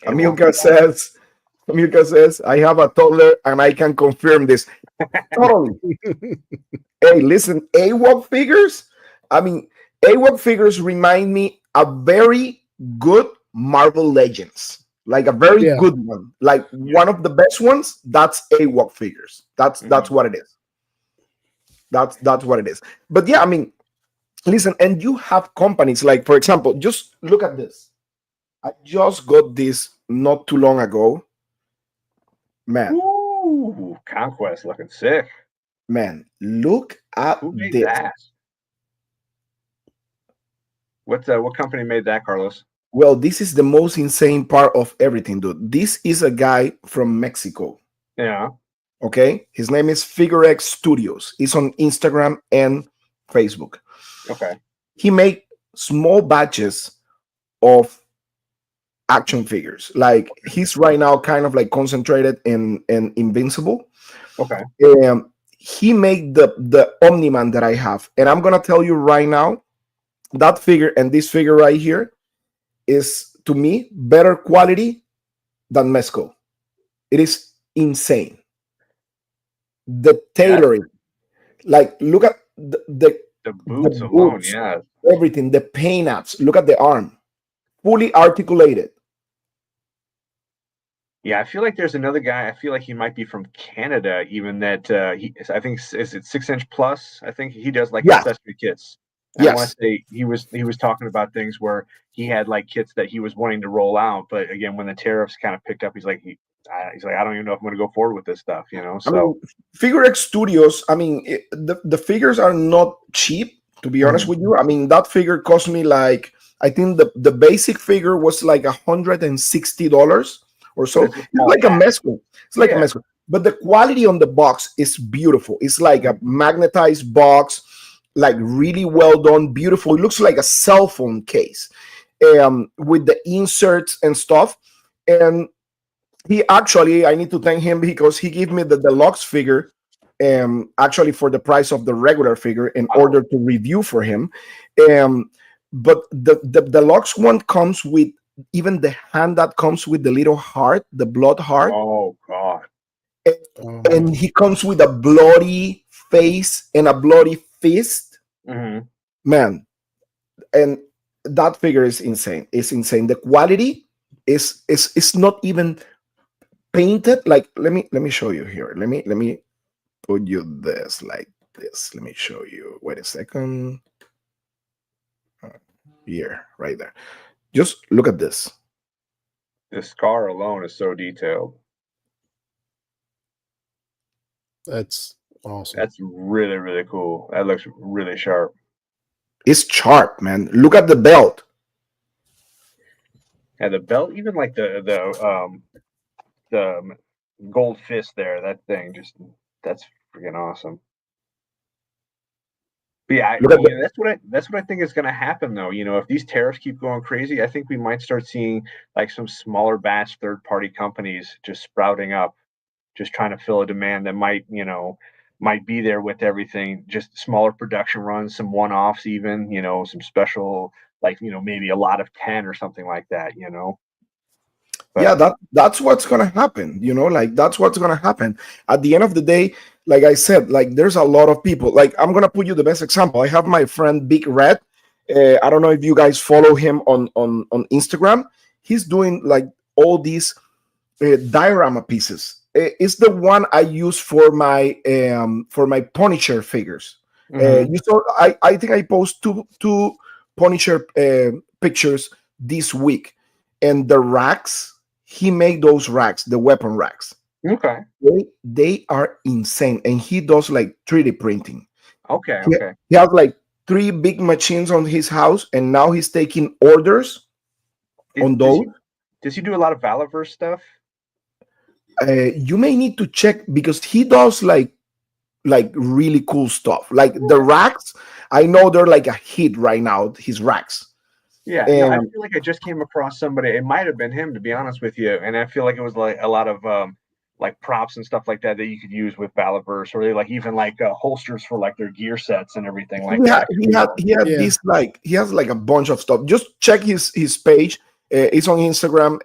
S1: Amilcar says, I have a toddler and I can confirm this. Totally. Hey, listen, AWOC figures. I mean, AWOC figures remind me a very good Marvel Legends. Like a very good one, like one of the best ones. That's AWOC figures. That's what it is. That's what it is. But yeah, I mean, listen, and you have companies like, for example, just look at this. I just got this not too long ago. Man.
S3: Ooh, Conquest looking sick.
S1: Man, look at
S3: Who made
S1: this.
S3: that? What company made that, Carlos?
S1: Well, this is the most insane part of everything, dude. This is a guy from Mexico.
S3: Yeah.
S1: Okay. His name is FigureX Studios. He's on Instagram and Facebook.
S3: Okay.
S1: He made small batches of action figures. Like he's right now kind of like concentrated in Invincible.
S3: Okay.
S1: He made the Omni-Man that I have. And I'm gonna tell you right now, that figure and this figure right here is, to me, better quality than Mezco. It is insane. The tailoring, like look at the
S3: boots alone, yeah.
S1: Everything, the paint apps. Look at the arm, fully articulated.
S3: Yeah, I feel like there's another guy. I feel like he might be from Canada, even that I think is it 6-inch plus. I think he does like accessory kits. I want to say he was talking about things where he had like kits that he was wanting to roll out, but again, when the tariffs kind of picked up, he's like, I don't even know if I'm going to go forward with this stuff, So
S1: I mean, FigureX Studios. I mean, the figures are not cheap, to be honest with you. I mean, that figure cost me like, I think the basic figure was like $160 or so. It's like a Mezco. It's like a Mezco. But the quality on the box is beautiful. It's like a magnetized box, like really well done, beautiful. It looks like a cell phone case with the inserts and stuff. And he actually, I need to thank him because he gave me the deluxe figure actually for the price of the regular figure in order to review for him. But the deluxe one comes with even the hand that comes with the little heart, the blood heart.
S3: Oh God.
S1: And he comes with a bloody face and a bloody fist. Man, and that figure is insane. It's insane. The quality is not even painted. Like let me show you here. Let me put you this like this. Let me show you. Wait a second. Here, right there. Just look at this.
S3: The scar alone is so detailed.
S2: That's awesome.
S3: That's really, really cool. That looks really sharp.
S1: It's sharp, man. Look at the belt.
S3: Yeah, the belt, even like the gold fist there. That thing that's freaking awesome. But yeah, that's what I think is going to happen though. If these tariffs keep going crazy, I think we might start seeing like some smaller batch third party companies just sprouting up, just trying to fill a demand that might be there with everything. Just smaller production runs, some one offs, even some special like maybe a lot of 10 or something like that.
S1: Yeah, that's what's gonna happen. Like that's what's gonna happen. At the end of the day, like I said, like there's a lot of people. Like I'm gonna put you the best example. I have my friend Big Red. I don't know if you guys follow him on Instagram. He's doing like all these diorama pieces. It's the one I use for my Punisher figures. You saw, I think I post two Punisher pictures this week, and the racks he made, those racks, the weapon racks.
S3: Okay.
S1: They are insane, and he does like 3D printing.
S3: Okay.
S1: He has like 3 big machines on his house, and now he's taking orders on those.
S3: Does he do a lot of Valaverse stuff?
S1: You may need to check because he does like really cool stuff. Like the racks, I know they're like a hit right now. His racks.
S3: Yeah, I feel like I just came across somebody. It might have been him, to be honest with you. And I feel like it was like a lot of like props and stuff like that you could use with Valaverse, or like even like holsters for like their gear sets and everything like that.
S1: He has like a bunch of stuff. Just check his page. It's on Instagram.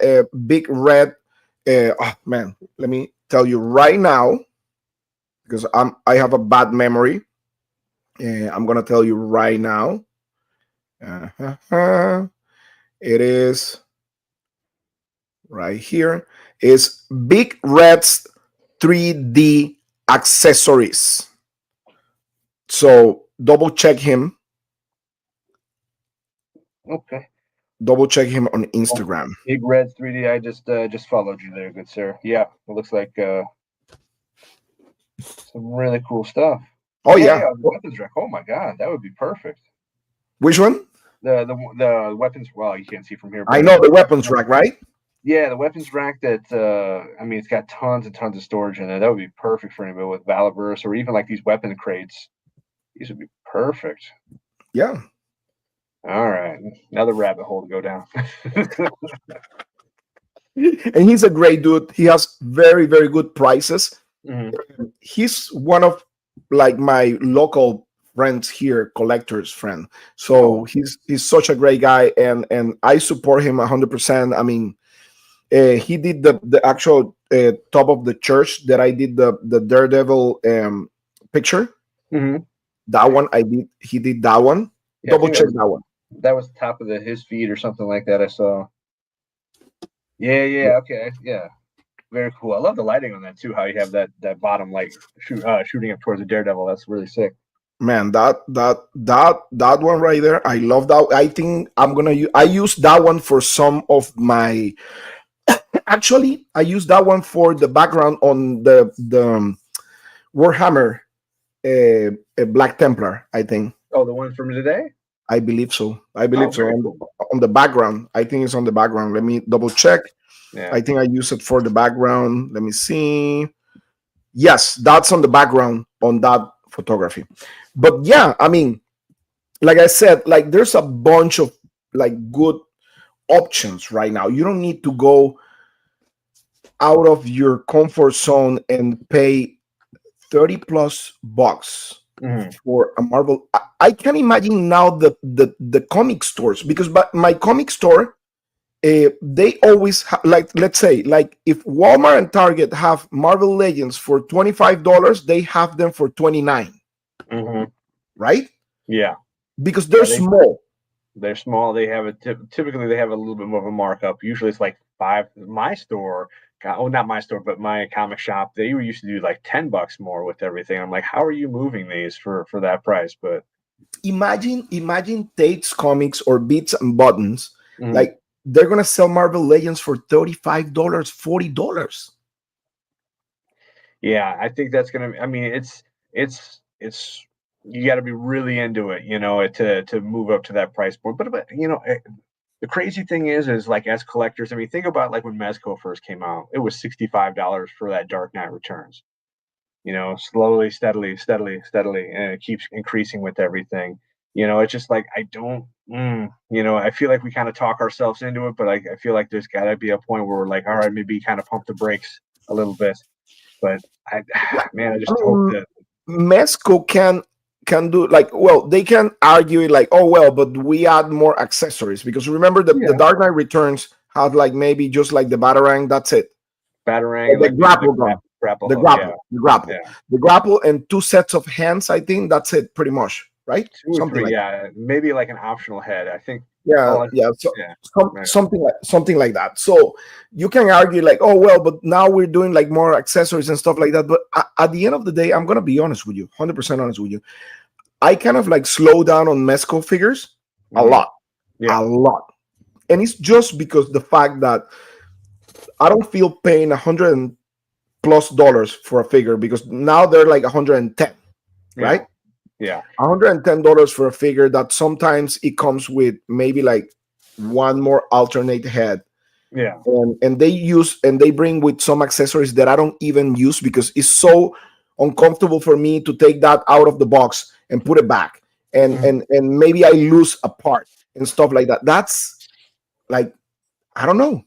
S1: Big Red. Oh man, let me tell you right now, because I have a bad memory. I'm gonna tell you right now. It is right here. Is Big Red's 3D accessories. So double check him.
S3: Okay.
S1: Double check him on Instagram.
S3: Big Red's 3D. I just followed you there, good sir. Yeah, it looks like some really cool stuff.
S1: Oh yeah.
S3: The weapons rack. Oh my god, that would be perfect.
S1: Which one?
S3: The weapons. Well, you can't see from here.
S1: I know the weapons rack, right?
S3: Yeah, the weapons rack that it's got tons and tons of storage in there. That would be perfect for anybody with Valaverse, or even like these weapon crates. These would be perfect.
S1: Yeah.
S3: All right, another rabbit hole to go down.
S1: And he's a great dude. He has very, very good prices.
S3: Mm-hmm.
S1: He's one of like my local friends here, collectors friend. So he's such a great guy, and I support him 100%. I mean, he did the actual top of the church that I did the Daredevil picture.
S3: Mm-hmm.
S1: That one I did. He did that one.
S3: Yeah,
S1: double check that one.
S3: That was the top of his feed or something like that. I saw. Yeah. Okay. Yeah. Very cool. I love the lighting on that too. How you have that bottom light shooting up towards the Daredevil. That's really sick.
S1: Man, that one right there. I love that. I think I use that one for some of my. Actually, I use that one for the background on the Warhammer, Black Templar. I think.
S3: Oh, the one from today.
S1: I believe so. On the background. I think it's on the background. Let me double check.
S3: Yeah.
S1: I think I use it for the background. Let me see. Yes, that's on the background on that photography. But yeah, I mean, like I said, like there's a bunch of like good options right now. You don't need to go out of your comfort zone and pay $30+ for a Marvel. I can imagine now the comic stores, because my comic store, they always like, let's say, like if Walmart and Target have Marvel Legends for $25, they have them for $29. Right?
S3: Yeah,
S1: because they're small.
S3: They're small. They have typically they have a little bit more of a markup. Usually it's like $5. My store, not my store, but my comic shop, they used to do like $10 more with everything. I'm like, how are you moving these for that price? But
S1: imagine Tate's Comics or Beats and Buttons, like they're gonna sell Marvel Legends for $35, $40.
S3: Yeah, I think that's gonna. I mean, it's you got to be really into it, to move up to that price point. But the crazy thing is like as collectors, I mean, think about like when Mezco first came out, it was $65 for that Dark Knight Returns. Slowly, steadily, and it keeps increasing with everything. It's just like I don't, I feel like we kind of talk ourselves into it, but like I feel like there's got to be a point where we're like, all right, maybe kind of pump the brakes a little bit. But I just hope that
S1: Mezco can do like, well, they can argue it like, oh well, but we add more accessories, because remember the Dark Knight Returns had like maybe just like the batarang, that's it.
S3: Batarang,
S1: the grapple gun.
S3: Grapple,
S1: the grapple, and 2 sets of hands. I think that's it, pretty much, right?
S3: 2 or 3, like maybe like an optional head. I think.
S1: Something like that. So you can argue like, oh well, but now we're doing like more accessories and stuff like that. But at the end of the day, I'm gonna be honest with you, 100% honest with you. I kind of like slow down on Mezco figures a lot, and it's just because the fact that I don't feel paying $100+ for a figure, because now they're like 110, right?
S3: Yeah,
S1: $110 for a figure that sometimes it comes with maybe like one more alternate head.
S3: Yeah,
S1: and they bring with some accessories that I don't even use, because it's so uncomfortable for me to take that out of the box and put it back, and maybe I lose a part and stuff like that. That's like, I don't know.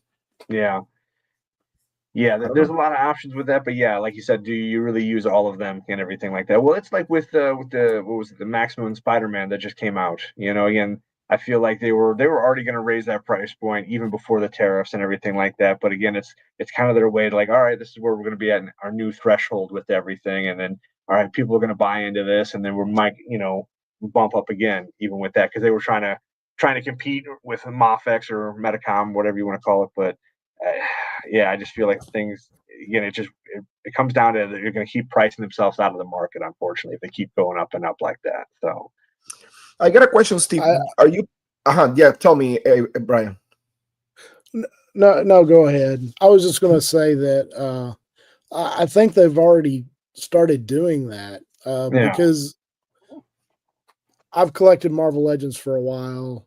S3: There's a lot of options with that, but like you said, do you really use all of them and everything like that? Well, it's like with the what was it, the Maximum Spider-Man that just came out. Again, I feel like they were already going to raise that price point even before the tariffs and everything like that. But again, it's kind of their way to like, all right, this is where we're going to be at our new threshold with everything, and then all right, people are going to buy into this, and then we might bump up again even with that, because they were trying to compete with Mafex or Metacom, whatever you want to call it, but. I just feel like things, again, it comes down to that you're going to keep pricing themselves out of the market, unfortunately, if they keep going up and up like that. So,
S1: I got a question, Steve. Are you? Tell me, Brian.
S2: No, go ahead. I was just going to say that I think they've already started doing that because I've collected Marvel Legends for a while.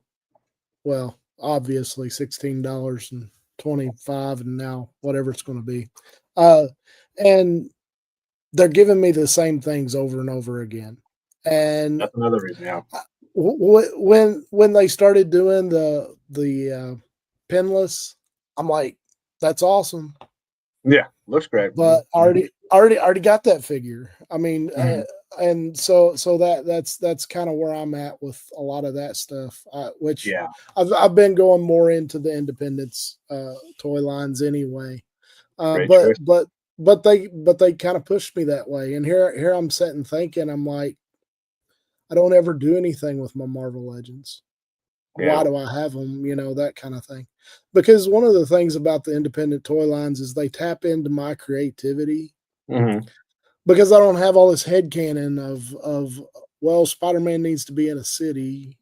S2: Well, obviously $16.25, and now whatever it's going to be. And they're giving me the same things over and over again. And
S3: that's another reason. Yeah.
S2: When they started doing the pinless, I'm like, that's awesome.
S3: Yeah, looks great.
S2: But already got that figure. I mean, and so that's kind of where I'm at with a lot of that stuff. Which I've been going more into the independence toy lines anyway. But they kind of pushed me that way, and here I'm sitting thinking, I'm like, I don't ever do anything with my Marvel Legends. Why do I have them? That kind of thing. Because one of the things about the independent toy lines is they tap into my creativity. Because I don't have all this headcanon of well, Spider-Man needs to be in a city,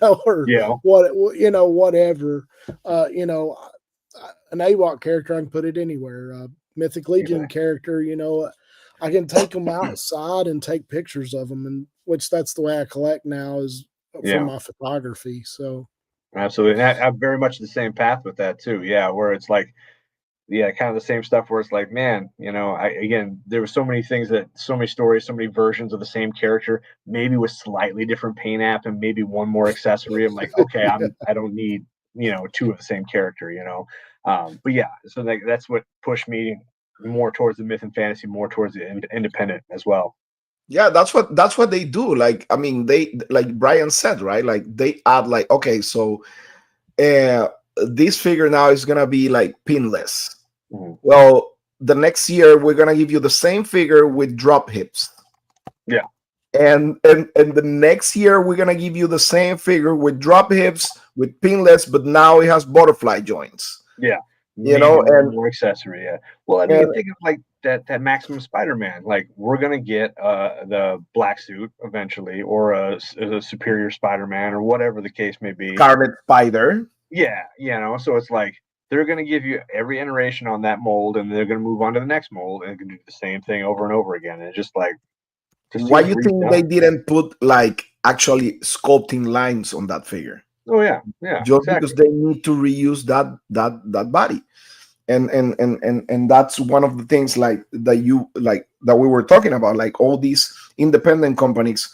S2: or whatever. An AWOC character, I can put it anywhere. Mythic Legion character, I can take them outside and take pictures of them, and which that's the way I collect now is for my photography. So
S3: absolutely, and I'm very much the same path with that too. Where it's like, kind of the same stuff where it's like, man, there were so many things, so many stories, so many versions of the same character, maybe with slightly different paint app and maybe one more accessory. I'm like, okay, I don't need 2 of the same character, but so that's what pushed me more towards the myth and fantasy, more towards the independent as well.
S1: That's what they do. Like, I mean, they, like Brian said, right? Like they add like, okay, so this figure now is gonna be like pinless. Well, the next year we're gonna give you the same figure with drop hips. And the next year we're gonna give you the same figure with drop hips with pinless, but now it has butterfly joints.
S3: And more accessory. Well, I mean, think of like that Maximum Spider-Man. Like, we're gonna get the black suit eventually, or a superior Spider-Man, or whatever the case may be.
S1: Scarlet Spider.
S3: So it's like they're gonna give you every iteration on that mold, and they're gonna move on to the next mold and do the same thing over and over again. And it's just like,
S1: why you think they didn't put like actually sculpting lines on that figure?
S3: Oh yeah,
S1: just because
S3: exactly.
S1: they need to reuse that body. And that's one of the things like that we were talking about, like all these independent companies,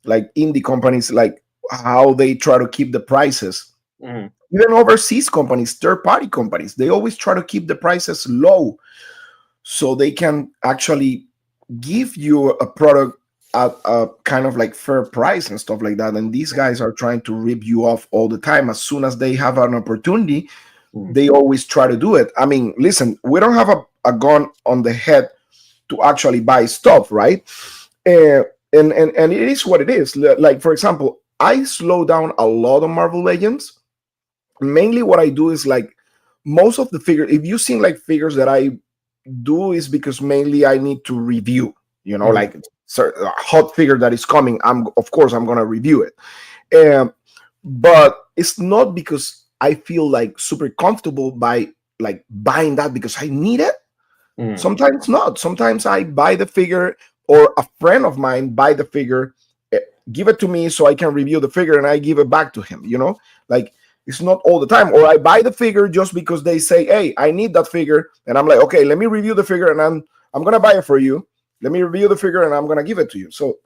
S1: like indie companies, like how they try to keep the prices.
S3: Hmm.
S1: Even overseas companies, third party companies, they always try to keep the prices low so they can actually give you a product at a kind of like fair price and stuff like that. And these guys are trying to rip you off all the time. As soon as they have an opportunity, they always try to do it. I mean, listen, we don't have a gun on the head to actually buy stuff, right? Uh, and it is what it is. Like, for example, I slow down a lot of Marvel Legends. Mainly what I do is like most of the figures, if you've seen like figures that I do, is because mainly I need to review, like a hot figure that is coming. Of course I'm gonna review it. But it's not because I feel like super comfortable by like buying that because I need it. Sometimes not. Sometimes I buy the figure, or a friend of mine buy the figure, give it to me so I can review the figure, and I give it back to him. Like it's not all the time. Or I buy the figure just because they say, "Hey, I need that figure," and I'm like, "Okay, let me review the figure, and I'm gonna buy it for you. Let me review the figure, and I'm gonna give it to you." So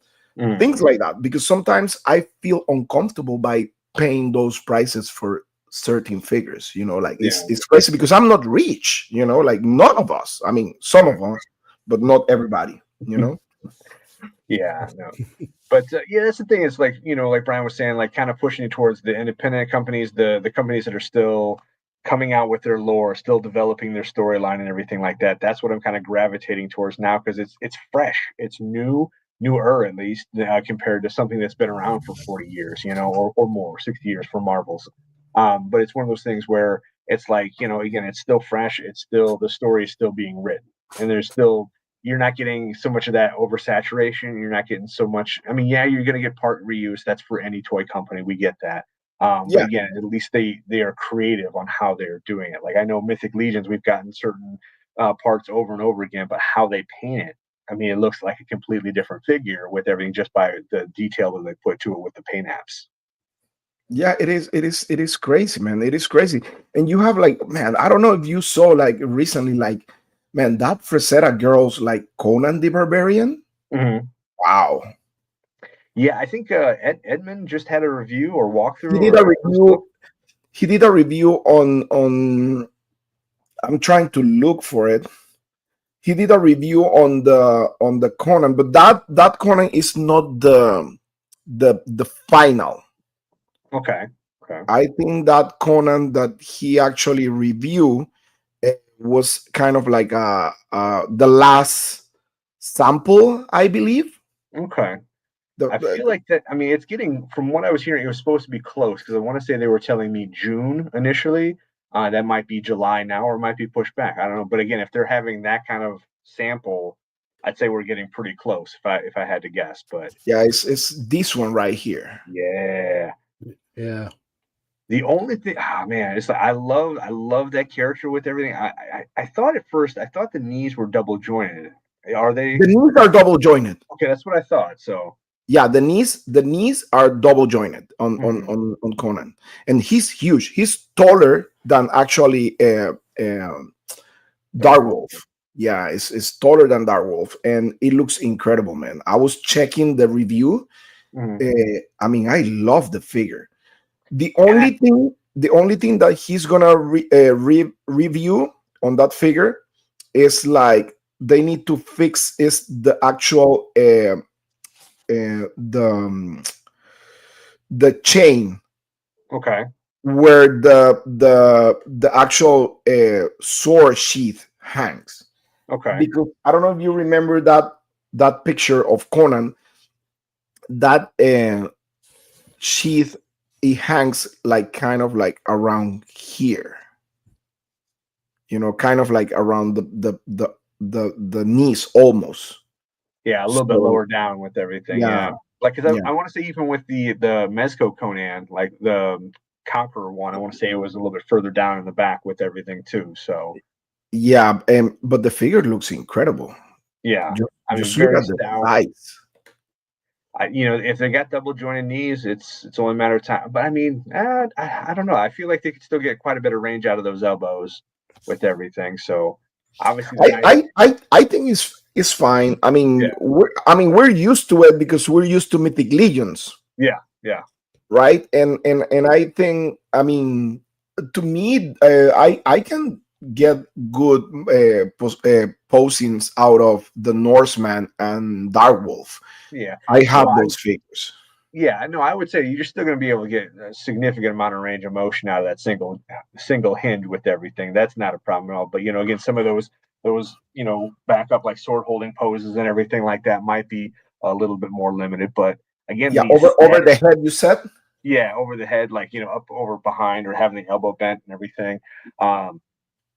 S1: things like that, because sometimes I feel uncomfortable by paying those prices for certain figures. Like it's crazy because I'm not rich. Like none of us. I mean, some of us, but not everybody.
S3: Yeah, no. But yeah, that's the thing. Is like like Brian was saying, like kind of pushing it towards the independent companies, the companies that are still coming out with their lore, still developing their storyline and everything like that. That's what I'm kind of gravitating towards now because it's fresh, it's newer at least compared to something that's been around for 40 years, or more, 60 years for Marvels. But it's one of those things where it's like again, it's still fresh. It's still the story is still being written, and there's still you're not getting so much of that oversaturation. You're not getting so much. I mean, yeah, you're going to get part reuse. That's for any toy company. We get that. But
S1: Yeah,
S3: again, at least they are creative on how they're doing it. Like I know Mythic Legions, we've gotten certain parts over and over again, but how they paint it, I mean, it looks like a completely different figure with everything just by the detail that they put to it with the paint apps.
S1: yeah, it is crazy, man. It is crazy. And you have like, man, I don't know if you saw like recently, like, man, that Frazetta girls like Conan the Barbarian.
S3: Mm-hmm.
S1: Wow.
S3: Yeah, I think Edmund just had a review or
S1: He
S3: walkthrough
S1: did a
S3: or first look.
S1: review. He did a review on. I'm trying to look for it. He did a review on the Conan, but that Conan is not the final.
S3: Okay. Okay.
S1: I think that Conan that he actually reviewed was kind of like the last sample, I believe.
S3: Okay.
S1: The,
S3: I
S1: the-
S3: feel like that. I mean, it's getting from what I was hearing, it was supposed to be close because I want to say they were telling me June initially. That might be July now, or it might be pushed back. I don't know. But again, if they're having that kind of sample, I'd say we're getting pretty close if I had to guess. But
S1: yeah, it's this one right here.
S3: yeah,
S2: Yeah.
S3: the only thing, man, it's like I love that character with everything. I thought at first I thought the knees were double jointed. Are they?
S1: The knees are double jointed.
S3: Okay, that's what I thought. So.
S1: Yeah, the knees are double jointed on on
S3: Mhm.
S1: on, on Conan, and he's huge. He's taller than actually
S3: Dark
S1: Darkwolf. Yeah, it's taller than Darkwolf, and it looks incredible, man. I was checking the review.
S3: Mhm.
S1: I mean, I love the figure. The
S3: And I,
S1: only thing, the only thing that he's gonna review on that figure is like they need to fix is the actual the chain
S3: okay.
S1: where the actual sword sheath hangs.
S3: Okay.
S1: Because I don't know if you remember that picture of Conan, that sheath, it hangs like kind of like around here, kind of like around the knees almost.
S3: Yeah, a little bit
S1: So
S3: lower down with everything.
S1: yeah,
S3: Yeah. Like, cause
S1: yeah,
S3: I want to say even with the Mezco Conan, like the Conqueror one, I want to say it was a little bit further down in the back with everything too. So
S1: yeah. But the figure looks incredible.
S3: yeah,
S1: Just,
S3: I mean,
S1: just look
S3: very
S1: at the
S3: stout.
S1: size.
S3: if they got double jointed knees, it's only a matter of time. But I mean, I don't know. I feel like they could still get quite a bit of range out of those elbows with everything. So obviously,
S1: I think it's fine. I mean,
S3: yeah,
S1: we're used to it because we're used to Mythic Legions.
S3: yeah,
S1: Right. And I think, I mean, to me, I can get good posings out of the Norseman and Darkwolf.
S3: yeah.
S1: I have those figures.
S3: Yeah, no, I would say you're still going to be able to get a significant amount of range of motion out of that single hinge with everything. That's not a problem at all. But again, some of those back up like sword holding poses and everything like that might be a little bit more limited. But again,
S1: yeah, over the head, you said.
S3: Yeah, over the head, like up over behind, or having the elbow bent and everything.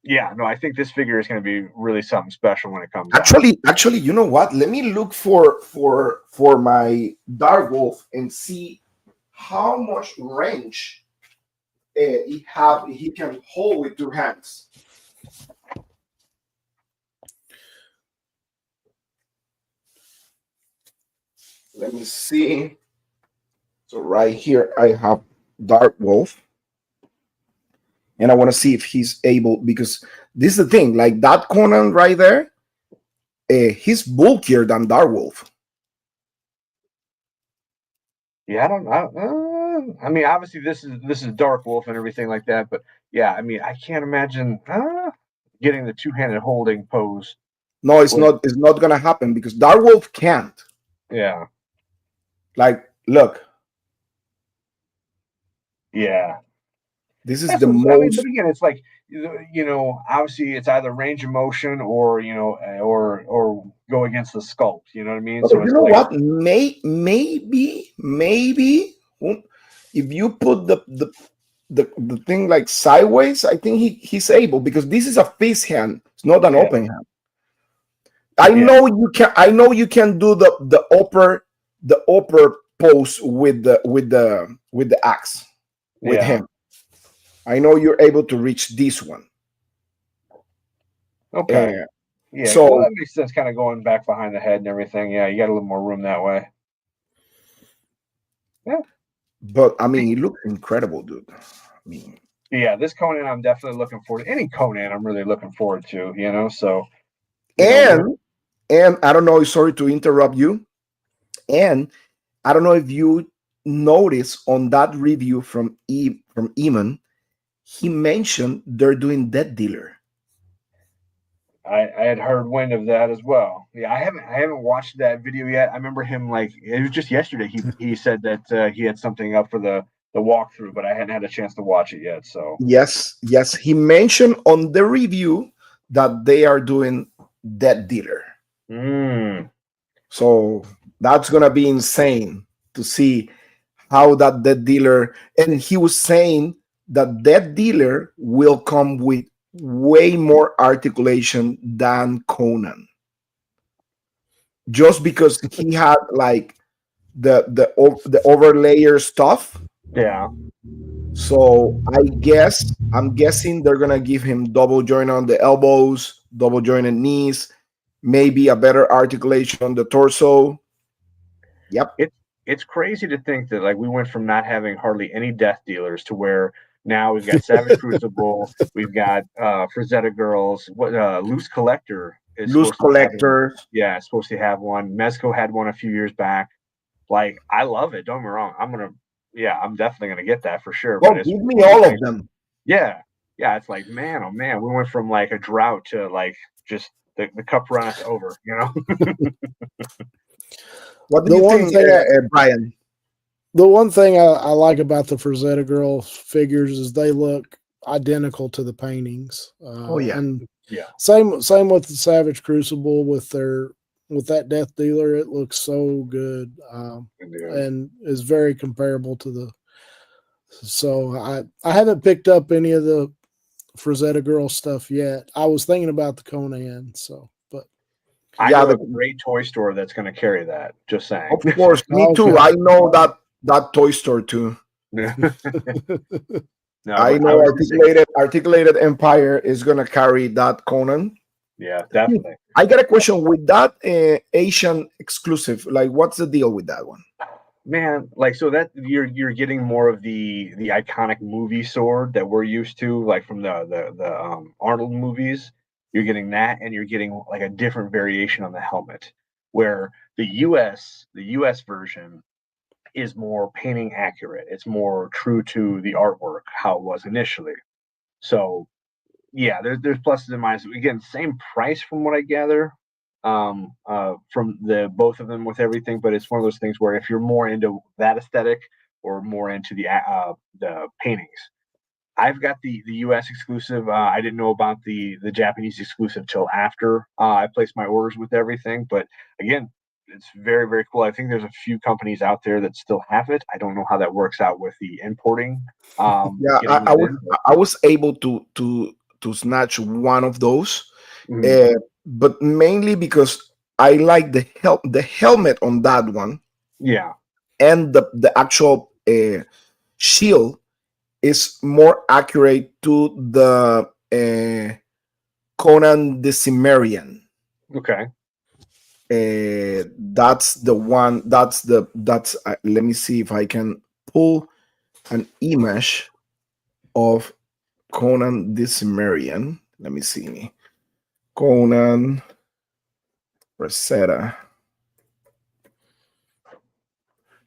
S3: Yeah, no, I think this figure is going to be really something special when it comes out.
S1: Actually, you know what? Let me look for my Darkwolf and see how much range he can hold with 2 hands. Let me see. So right here, I have Darkwolf. And I want to see if he's able, because this is the thing, like that Conan right there, he's bulkier than Darkwolf.
S3: Yeah, I mean, obviously this is Darkwolf and everything like that, but yeah, I mean, I can't imagine getting the two-handed holding pose.
S1: No, it's not. It's not gonna happen because Darkwolf can't.
S3: Yeah.
S1: Like, look.
S3: Yeah.
S1: This is the most. I mean,
S3: but again, it's like obviously it's either range of motion or or go against the sculpt. You know what I mean?
S1: So you know what? Maybe if you put the thing like sideways, I think he's able, because this is a fist hand. It's not an open hand. I know you can do the upper pose with the axe with him. I know you're able to reach this one.
S3: Okay. Yeah, so that makes sense, kind of going back behind the head and everything. Yeah, you got a little more room that way. Yeah.
S1: But I mean, he looks incredible, dude. I mean,
S3: yeah, this Conan I'm definitely looking forward to. Any Conan I'm really looking forward to, so.
S1: And I don't know, sorry to interrupt you. And I don't know if you notice on that review from Eamon, he mentioned they're doing Death Dealer.
S3: I had heard wind of that as well. Yeah, I haven't watched that video yet. I remember him, like, it was just yesterday. He said that he had something up for the walkthrough, but I hadn't had a chance to watch it yet. So
S1: yes, he mentioned on the review that they are doing Death Dealer. So that's gonna be insane to see how that Death Dealer. And he was saying that Death Dealer will come with way more articulation than Conan, just because he had like the overlayer stuff.
S3: Yeah.
S1: So I'm guessing they're gonna give him double joint on the elbows, double jointed knees, maybe a better articulation on the torso. Yep.
S3: It's crazy to think that, like, we went from not having hardly any Death Dealers to where now we've got Savage Crucible, we've got Frazetta Girls, Loose Collector is supposed to have one. Mezco had one a few years back. Like, I love it. Don't get me wrong. I'm definitely gonna get that for sure.
S1: Well, give me all of them.
S3: Yeah. It's like, man, oh man, we went from like a drought to like just the cup runneth over,
S1: What do you think, Brian?
S2: The one thing I like about the Frazetta Girl figures is they look identical to the paintings. And same with the Savage Crucible with that Death Dealer. It looks so good, and is very comparable to the. So I haven't picked up any of the Frazetta Girl stuff yet. I was thinking about the Conan, but.
S3: I know a great toy store that's going to carry that. Just saying.
S1: Of course, me too. I know that toy store too. I know Articulated Empire is going to carry that Conan.
S3: Yeah, definitely.
S1: I got a question with that Asian exclusive. Like, what's the deal with that one?
S3: Man, like so that you're getting more of the iconic movie sword that we're used to, like from the Arnold movies. You're getting that, and you're getting like a different variation on the helmet, where the US version is more painting accurate. It's more true to the artwork how it was initially. So yeah, there's pluses and minuses. Again, same price from what I gather, from the both of them with everything. But it's one of those things where if you're more into that aesthetic or more into the paintings, I've got the U.S. exclusive. I didn't know about the Japanese exclusive till after I placed my orders with everything. But again, it's very very cool. I think there's a few companies out there that still have it. I don't know how that works out with the importing.
S1: Yeah,
S3: Getting that in.
S1: I was able to snatch one of those,
S3: Mhm.
S1: but mainly because I like the helmet on that one,
S3: Yeah.
S1: and the actual shield is more accurate to the Conan the Cimmerian.
S3: Okay.
S1: That's the one. That's. Let me see if I can pull an image of Conan the Cimmerian. Let me see. Conan Rosetta.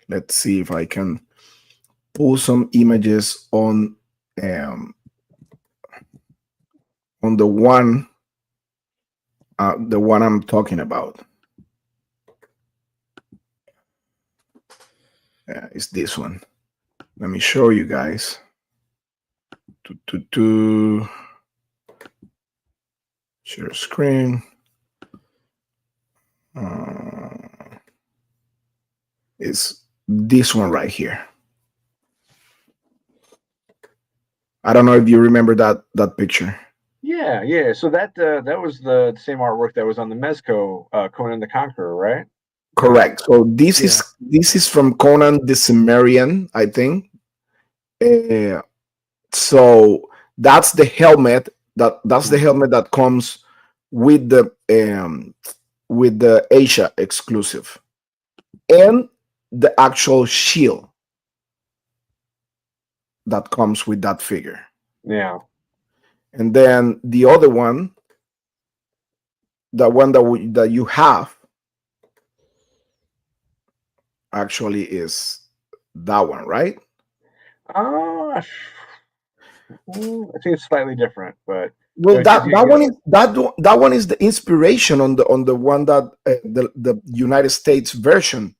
S1: Let's see if I can pull some images um, on the one I'm talking about. It's this one. Let me show you guys. Share screen. Is this one right here. I don't know if you remember that picture.
S3: Yeah, yeah. So that was the same artwork that was on the Mezco Conan the Conqueror, right?
S1: Correct. So this
S2: Yeah.
S1: is from Conan the Cimmerian, I think. So that's the helmet that's the helmet that comes with the Asia exclusive, and the actual shield that comes with that figure.
S3: Yeah.
S1: And then the other one, the one that you have, actually is that one, right?
S3: I think it's slightly different, but
S1: Well,
S3: because
S1: that one is that one is the inspiration on the one that the United States version.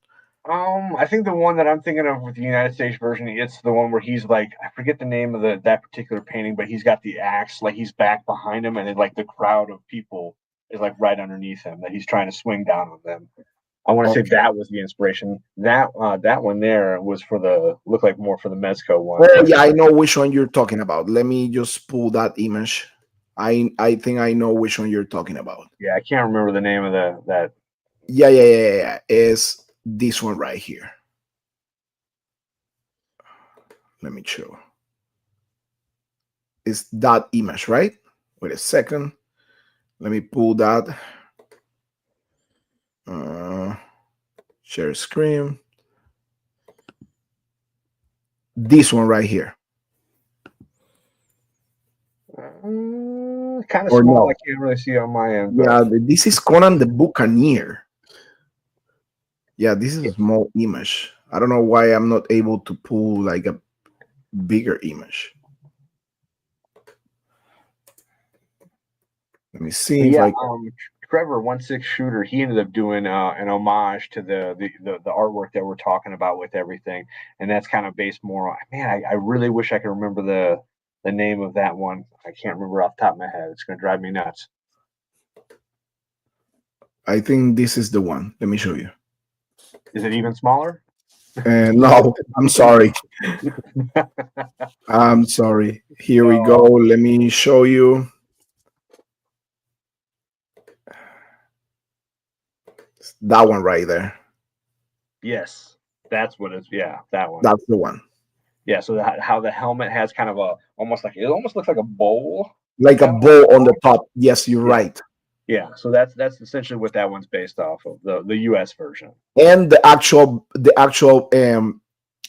S3: I think the one that I'm thinking of with the United States version, it's the one where he's like, I forget the name of that particular painting, but he's got the axe, like he's back behind him, and then like the crowd of people is like right underneath him that he's trying to swing down on them. I want to say
S1: Okay.
S3: that was the inspiration. That one there was for the look like more for the Mezco one.
S1: Oh
S3: But
S1: yeah, I know which one you're talking about. Let me just pull that image. I think I know which one you're talking about.
S3: yeah, I can't remember the name of that.
S1: Yeah. Is this one right here. Let me show. It's that image, right? Wait a second. Let me pull that. Share screen. This one right here.
S3: Kind of
S1: Or
S3: small.
S1: no.
S3: I can't really see on my end.
S1: Yeah, this is Conan the Buccaneer. Yeah, this is a small image. I don't know why I'm not able to pull like a bigger image. Let me see if
S3: Yeah,
S1: I can.
S3: Trevor 1-6 shooter. He ended up doing an homage to the artwork that we're talking about with everything, and that's kind of based more on. Man, I really wish I could remember the name of that one. I can't remember off the top of my head. It's going to drive me nuts.
S1: I think this is the one. Let me show you.
S3: Is it even smaller?
S1: No, I'm sorry. I'm sorry. Here we go. Let me show you. That one right there.
S3: Yes, that's what it's. Yeah, that one.
S1: That's the one.
S3: Yeah, so how the helmet has kind of a almost like it almost looks like a bowl.
S1: Like a
S3: Kind of on
S1: bow on the
S3: top.
S1: top. Yes, you're
S3: Yeah.
S1: right.
S3: Yeah, so that's essentially what that one's based off of, the US version.
S1: And the actual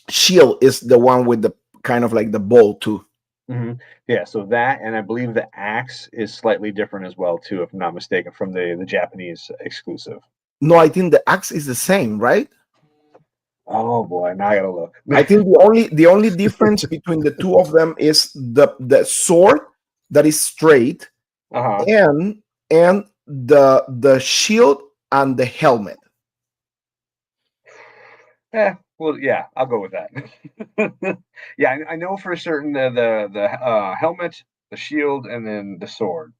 S1: shield is the one with the kind of like the ball too.
S3: Hmm. Yeah, so that, and I believe the axe is slightly different as well too, if I'm not mistaken, from the Japanese exclusive.
S1: No, I think the axe is the same, right?
S3: Oh boy, now I gotta look.
S1: I think the only difference between the two of them is the sword that is straight,
S3: Uh-huh.
S1: and the shield and the helmet.
S3: Well, yeah, I'll go with that. Yeah, I know for certain the helmet, the shield, and then the sword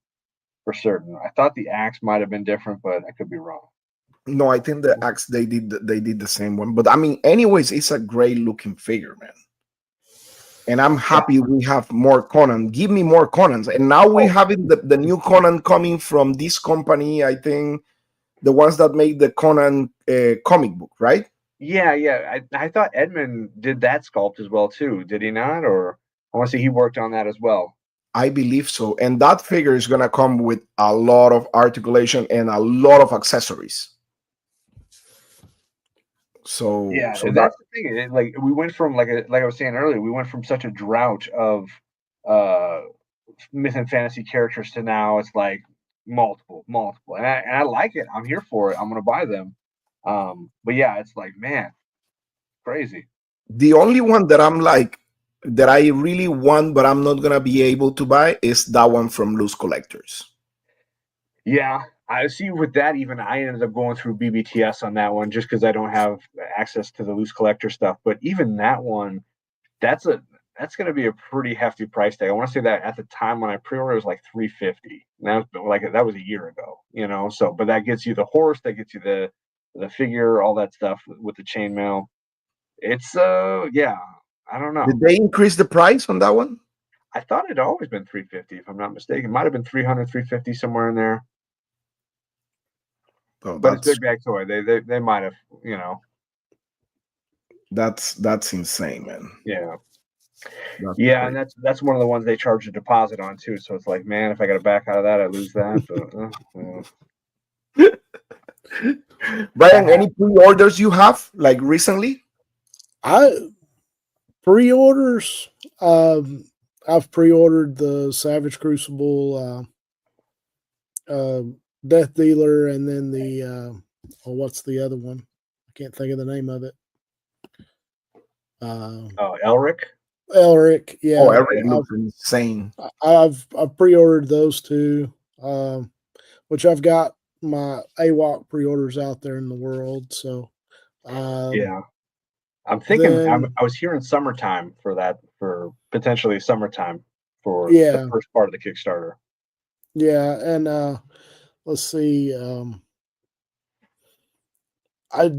S3: for certain. I thought the axe might have been different, but I could be wrong.
S1: No, I think the axe they did the same one. But I mean, anyways, it's a great looking figure, man. And I'm
S3: Yeah.
S1: happy we have more Conan. Give me more Conans. And now we
S3: Oh,
S1: having the new Conan coming from this company. I think the ones that make the Conan comic book, right?
S3: yeah. I thought Edmund did that sculpt as well too. Did he not? Or I want to say he worked on that as well.
S1: I believe so. And that figure is gonna come with a lot of articulation and a lot of accessories. So,
S3: Yeah,
S1: so that
S3: that's the thing. Like we went from like I was saying earlier, we went from such a drought of uh myth and fantasy characters to now it's like multiple, and I like it. I'm here for it. I'm gonna buy them. But yeah, it's like, man, crazy.
S1: the only one that I'm like that I really want, but I'm not gonna be able to buy is that one from Loose Collectors.
S3: Yeah, I see. With that, even I ended up going through BBTS on that one just because I don't have access to the loose collector stuff. But even that one, that's a that's going to be a pretty hefty price tag. I want to say that at the time when I pre-ordered it was like 350. Now, like that was a year ago, you know. So, but that gets you the horse, that gets you the figure, all that stuff with the chainmail. It's yeah, I don't know.
S1: Did they increase the price on that one?
S3: I thought it'd always been 350 if I'm not mistaken. It might have been 300, 350 somewhere in there.
S1: Oh,
S3: But it's
S1: that's
S3: Big Bag Toy. They might have, you know.
S1: that's insane, man.
S3: Yeah.
S1: That's
S3: Yeah, and
S1: crazy.
S3: that's one of the ones they charge a deposit on too. So it's like, man, if I got to back out of that, I lose that.
S1: Brian,
S3: That
S1: any
S3: happens.
S1: pre-orders you have like recently?
S2: I pre-orders. I've pre-ordered the Savage Crucible, Death Dealer, and then the what's the other one? I can't think of the name of it.
S3: Oh, Elric.
S2: Elric, yeah.
S1: Oh, Eric
S3: Yeah.
S1: looks insane.
S2: I've pre-ordered those two, which I've got my AWOC pre-orders out there in the world. So
S3: Yeah. I'm thinking.
S2: then
S3: I was hearing summertime for that, for potentially summertime for the
S2: yeah,
S3: first part of the Kickstarter.
S2: yeah, and let's see. I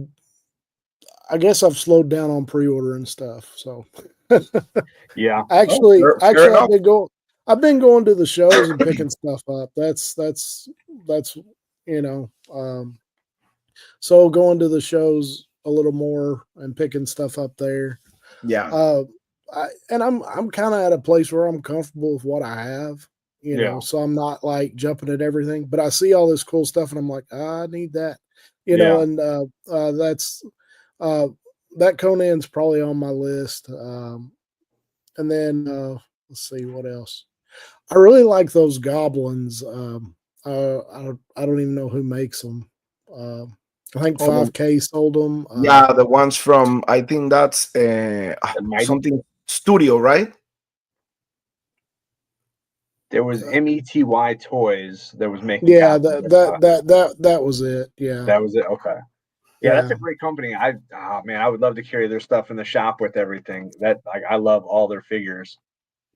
S2: I guess I've slowed down on pre-ordering stuff. So
S3: Yeah.
S1: Oh,
S2: actually,
S1: fair
S2: actually,
S1: enough.
S2: I've been going to the shows and picking stuff up. That's you know, so going to the shows a little more and picking stuff up there.
S1: Yeah,
S2: Uh, I'm kind of at a place where I'm comfortable with what I have,
S3: Yeah.
S2: so I'm not like jumping at everything. But I see all this cool stuff, and I'm like, I need that,
S3: Yeah.
S2: and that's uh, that Conan's probably on my list. And then let's see what else. I really like those goblins. I don't even know who makes them. I think
S1: oh,
S2: 5K sold them.
S1: yeah, the ones from I think that's
S3: The Mighty.
S1: something studio, right?
S3: There was METY Toys that was making
S2: Yeah,
S3: copies. I thought
S2: that was it. Yeah,
S3: that was it. Okay. Yeah, that's
S2: yeah,
S3: a great company. Man, I would love to carry their stuff in the shop with everything. That, like, I love all their figures.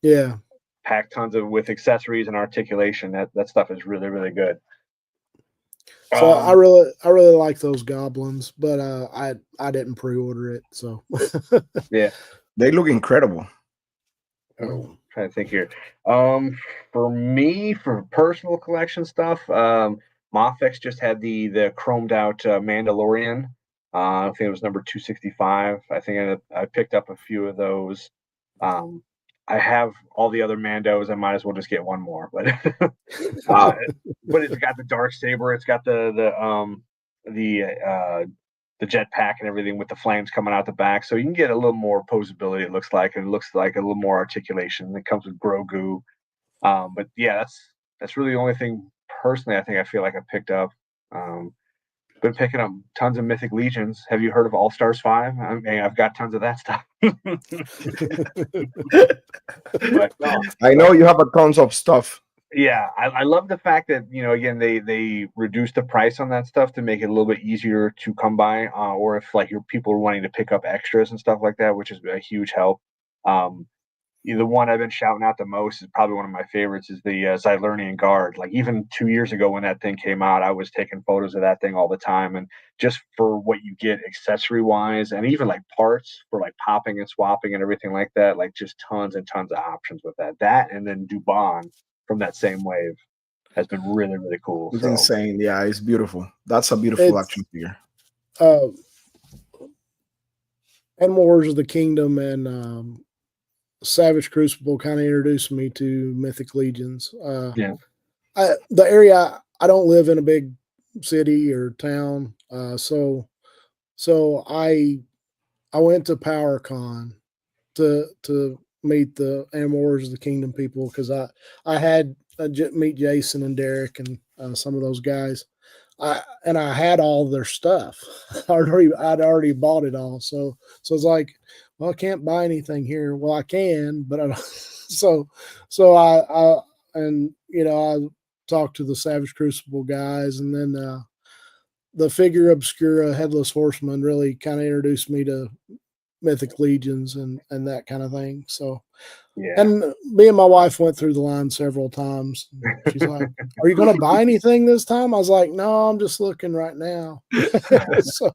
S2: yeah.
S3: Pack tons of with accessories and articulation. That stuff is really, really good.
S2: So I really like those goblins, but I didn't pre-order it. So
S3: Yeah.
S1: They look incredible.
S3: Oh, trying to think here. For me, for personal collection stuff, Mafex just had the chromed out Mandalorian. I think it was number 265. I think I picked up a few of those. Um, I have all the other Mandos. I might as well just get one more. But but it's got the dark saber. It's got the jetpack and everything with the flames coming out the back, so you can get a little more posability. It looks like, and it looks like a little more articulation. It comes with Grogu. But yeah, that's really the only thing personally I think I feel like I picked up. Been picking up tons of Mythic Legions. Have you heard of All Stars 5? I mean, I've got tons of that stuff. But no,
S1: I know you have a tons of stuff.
S3: yeah, I love the fact that, again, they reduced the price on that stuff to make it a little bit easier to come by, or if like your people are wanting to pick up extras and stuff like that, which is a huge help. The one I've been shouting out the most is probably one of my favorites is the Xylernian Guard. Like even 2 years ago when that thing came out, I was taking photos of that thing all the time. And just for what you get accessory wise, and even like parts for like popping and swapping and everything like that, like just tons and tons of options with that. That and then Dubon from that same wave has been really, really cool.
S1: It's insane. Yeah, it's beautiful. That's a beautiful action figure.
S2: Animal Wars of the Kingdom and Savage Crucible kind of introduced me to Mythic Legions.
S3: Yeah.
S2: The area, I don't live in a big city or town, so I went to PowerCon to meet the Animal Wars of the Kingdom people because I had meet Jason and Derek and some of those guys. I had all their stuff. I'd already bought it all, so it's like, well, I can't buy anything here. Well, I can, but I don't. So I talked to the Savage Crucible guys, and then the Figure Obscura Headless Horseman really kind of introduced me to Mythic Legions and that kind of thing. So,
S3: yeah.
S2: And me and my wife went through the line several times. She's like, "Are you going to buy anything this time?" I was like, "No, I'm just looking right now." So.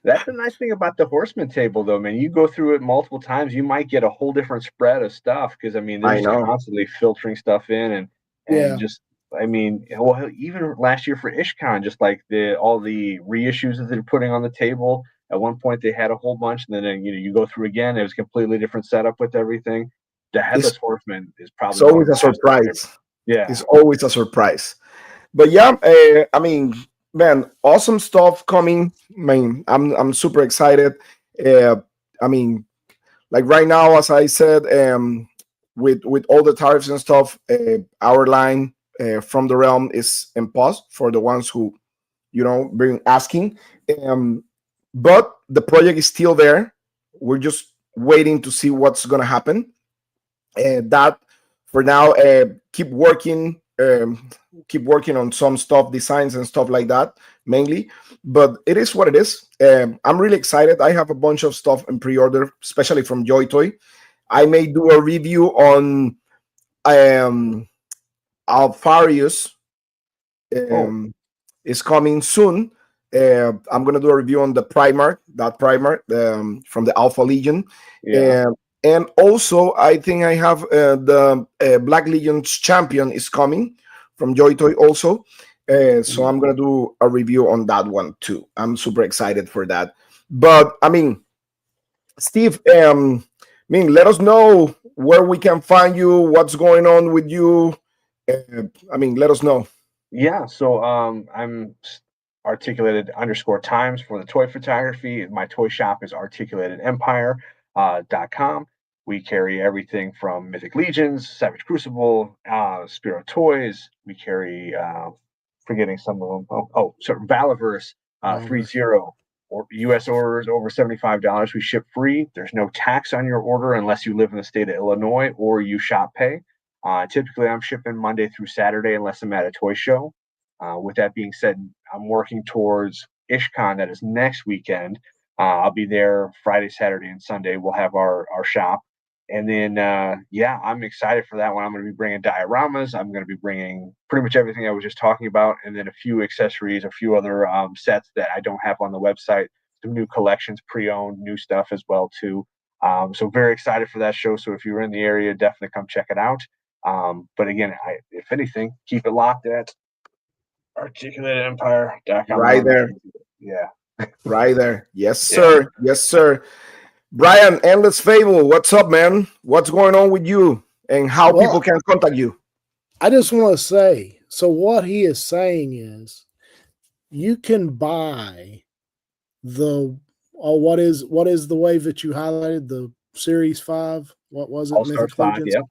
S3: That's the nice thing about the Horseman table, though, man. You go through it multiple times, you might get a whole different spread of stuff because, I mean, they're just constantly filtering stuff in and just, I mean, well, even last year for IshCon, just like all the reissues that they're putting on the table. At one point, they had a whole bunch, and then you go through again. It was a completely different setup with everything. The Headless Horseman is probably
S1: always a surprise.
S3: Yeah,
S1: it's always a surprise. But yeah, I mean, man, awesome stuff coming. I mean, I'm super excited. I mean, like right now, as I said, with all the tariffs and stuff, our line from the realm is in pause for the ones who, been asking. But the project is still there. We're just waiting to see what's gonna happen. That for now, keep working on some stuff, designs and stuff like that mainly, but it is what it is. I'm really excited. I have a bunch of stuff in pre-order, especially from Joy Toy. I may do a review on Alfarius. Is coming soon. I'm gonna do a review on the Primarch from the Alpha Legion. And also, I think I have the Black Legion's champion is coming from Joy Toy also. So I'm going to do a review on that one too. I'm super excited for that. But, I mean, Steve, let us know where we can find you, what's going on with you. Let us know.
S3: Yeah, so I'm articulated _times for the toy photography. My toy shop is articulatedempire.com. We carry everything from Mythic Legions, Savage Crucible, Spiro Toys. We carry, forgetting some of them. Valaverse, 3.0, or U.S. orders over $75. We ship free. There's no tax on your order unless you live in the state of Illinois or you shop pay. Typically, I'm shipping Monday through Saturday unless I'm at a toy show. With that being said, I'm working towards IshCon, that is next weekend. I'll be there Friday, Saturday, and Sunday. We'll have our shop. And then, I'm excited for that one. I'm going to be bringing dioramas. I'm going to be bringing pretty much everything I was just talking about, and then a few accessories, a few other sets that I don't have on the website, some new collections, pre-owned, new stuff as well, too. So very excited for that show. So if you're in the area, definitely come check it out. But again, if anything, keep it locked at articulatedempire.com.
S1: Right there.
S3: Yeah.
S1: Right there. Yes, sir. Yeah. Yes, sir. Brian, Endless Fable, what's up, man? What's going on with you and how people can contact you?
S2: I just want to say, so what he is saying is you can buy the what is the wave that you highlighted, the Series 5? What was it?
S3: All-Stars 5, yeah.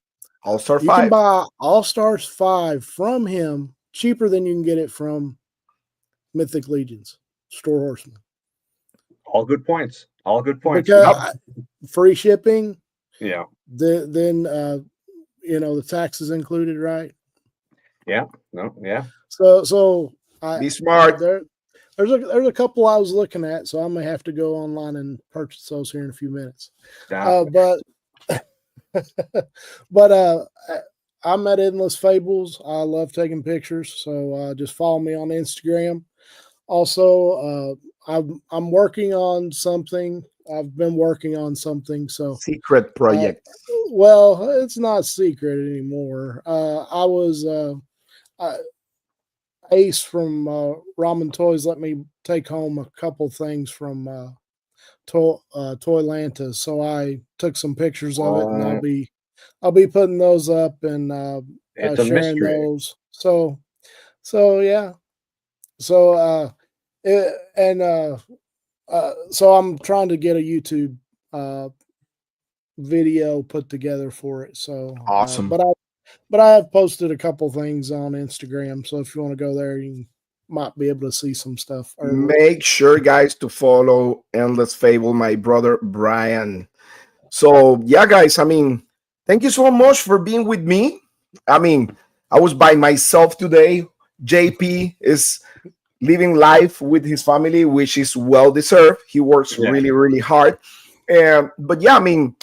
S1: All-Star 5.
S2: You can buy All-Stars 5 from him cheaper than you can get it from Mythic Legions, Store Horseman.
S3: All good points. All good points.
S2: Because free shipping.
S3: Yeah.
S2: Then the taxes included, right?
S3: Yeah. No. Yeah.
S2: So
S1: be smart.
S2: There's a couple I was looking at, so I may have to go online and purchase those here in a few minutes. But I'm at Endless Fables. I love taking pictures, so just follow me on Instagram. Also, I'm working on something. I've been working on something. So
S1: secret project.
S2: Well, it's not secret anymore. I was Ace from Ramen Toys let me take home a couple things from Toylanta, so I took some pictures of it, and I'll be putting those up and sharing those. So yeah. So so I'm trying to get a YouTube video put together for it. So
S1: awesome.
S2: But I have posted a couple things on Instagram, so if you want to go there, you might be able to see some stuff.
S1: Make sure, guys, to follow Endless Fable, my brother Brian. So yeah, guys, I mean, thank you so much for being with me. I mean, I was by myself today. JP is living life with his family, which is well deserved. He works really, really hard. But yeah, I mean,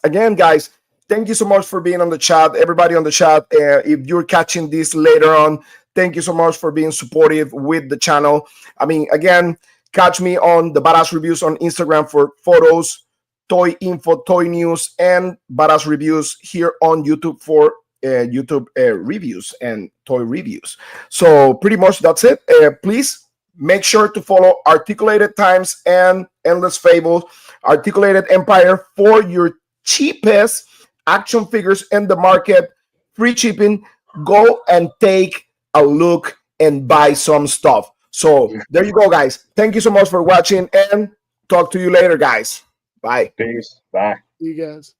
S1: again, guys, thank you so much for being on the chat. Everybody on the chat, if you're catching this later on, thank you so much for being supportive with the channel. I mean, again, catch me on the Badass Reviews on Instagram for photos, toy info, toy news, and Badass Reviews here on YouTube for YouTube reviews and toy reviews. So pretty much that's it. Please make sure to follow Articulated Times and Endless Fables, Articulated Empire for your cheapest action figures in the market. Free shipping. Go and take a look and buy some stuff. So there you go, guys. Thank you so much for watching, and talk to you later, guys. Bye.
S3: Peace. Bye.
S2: You guys.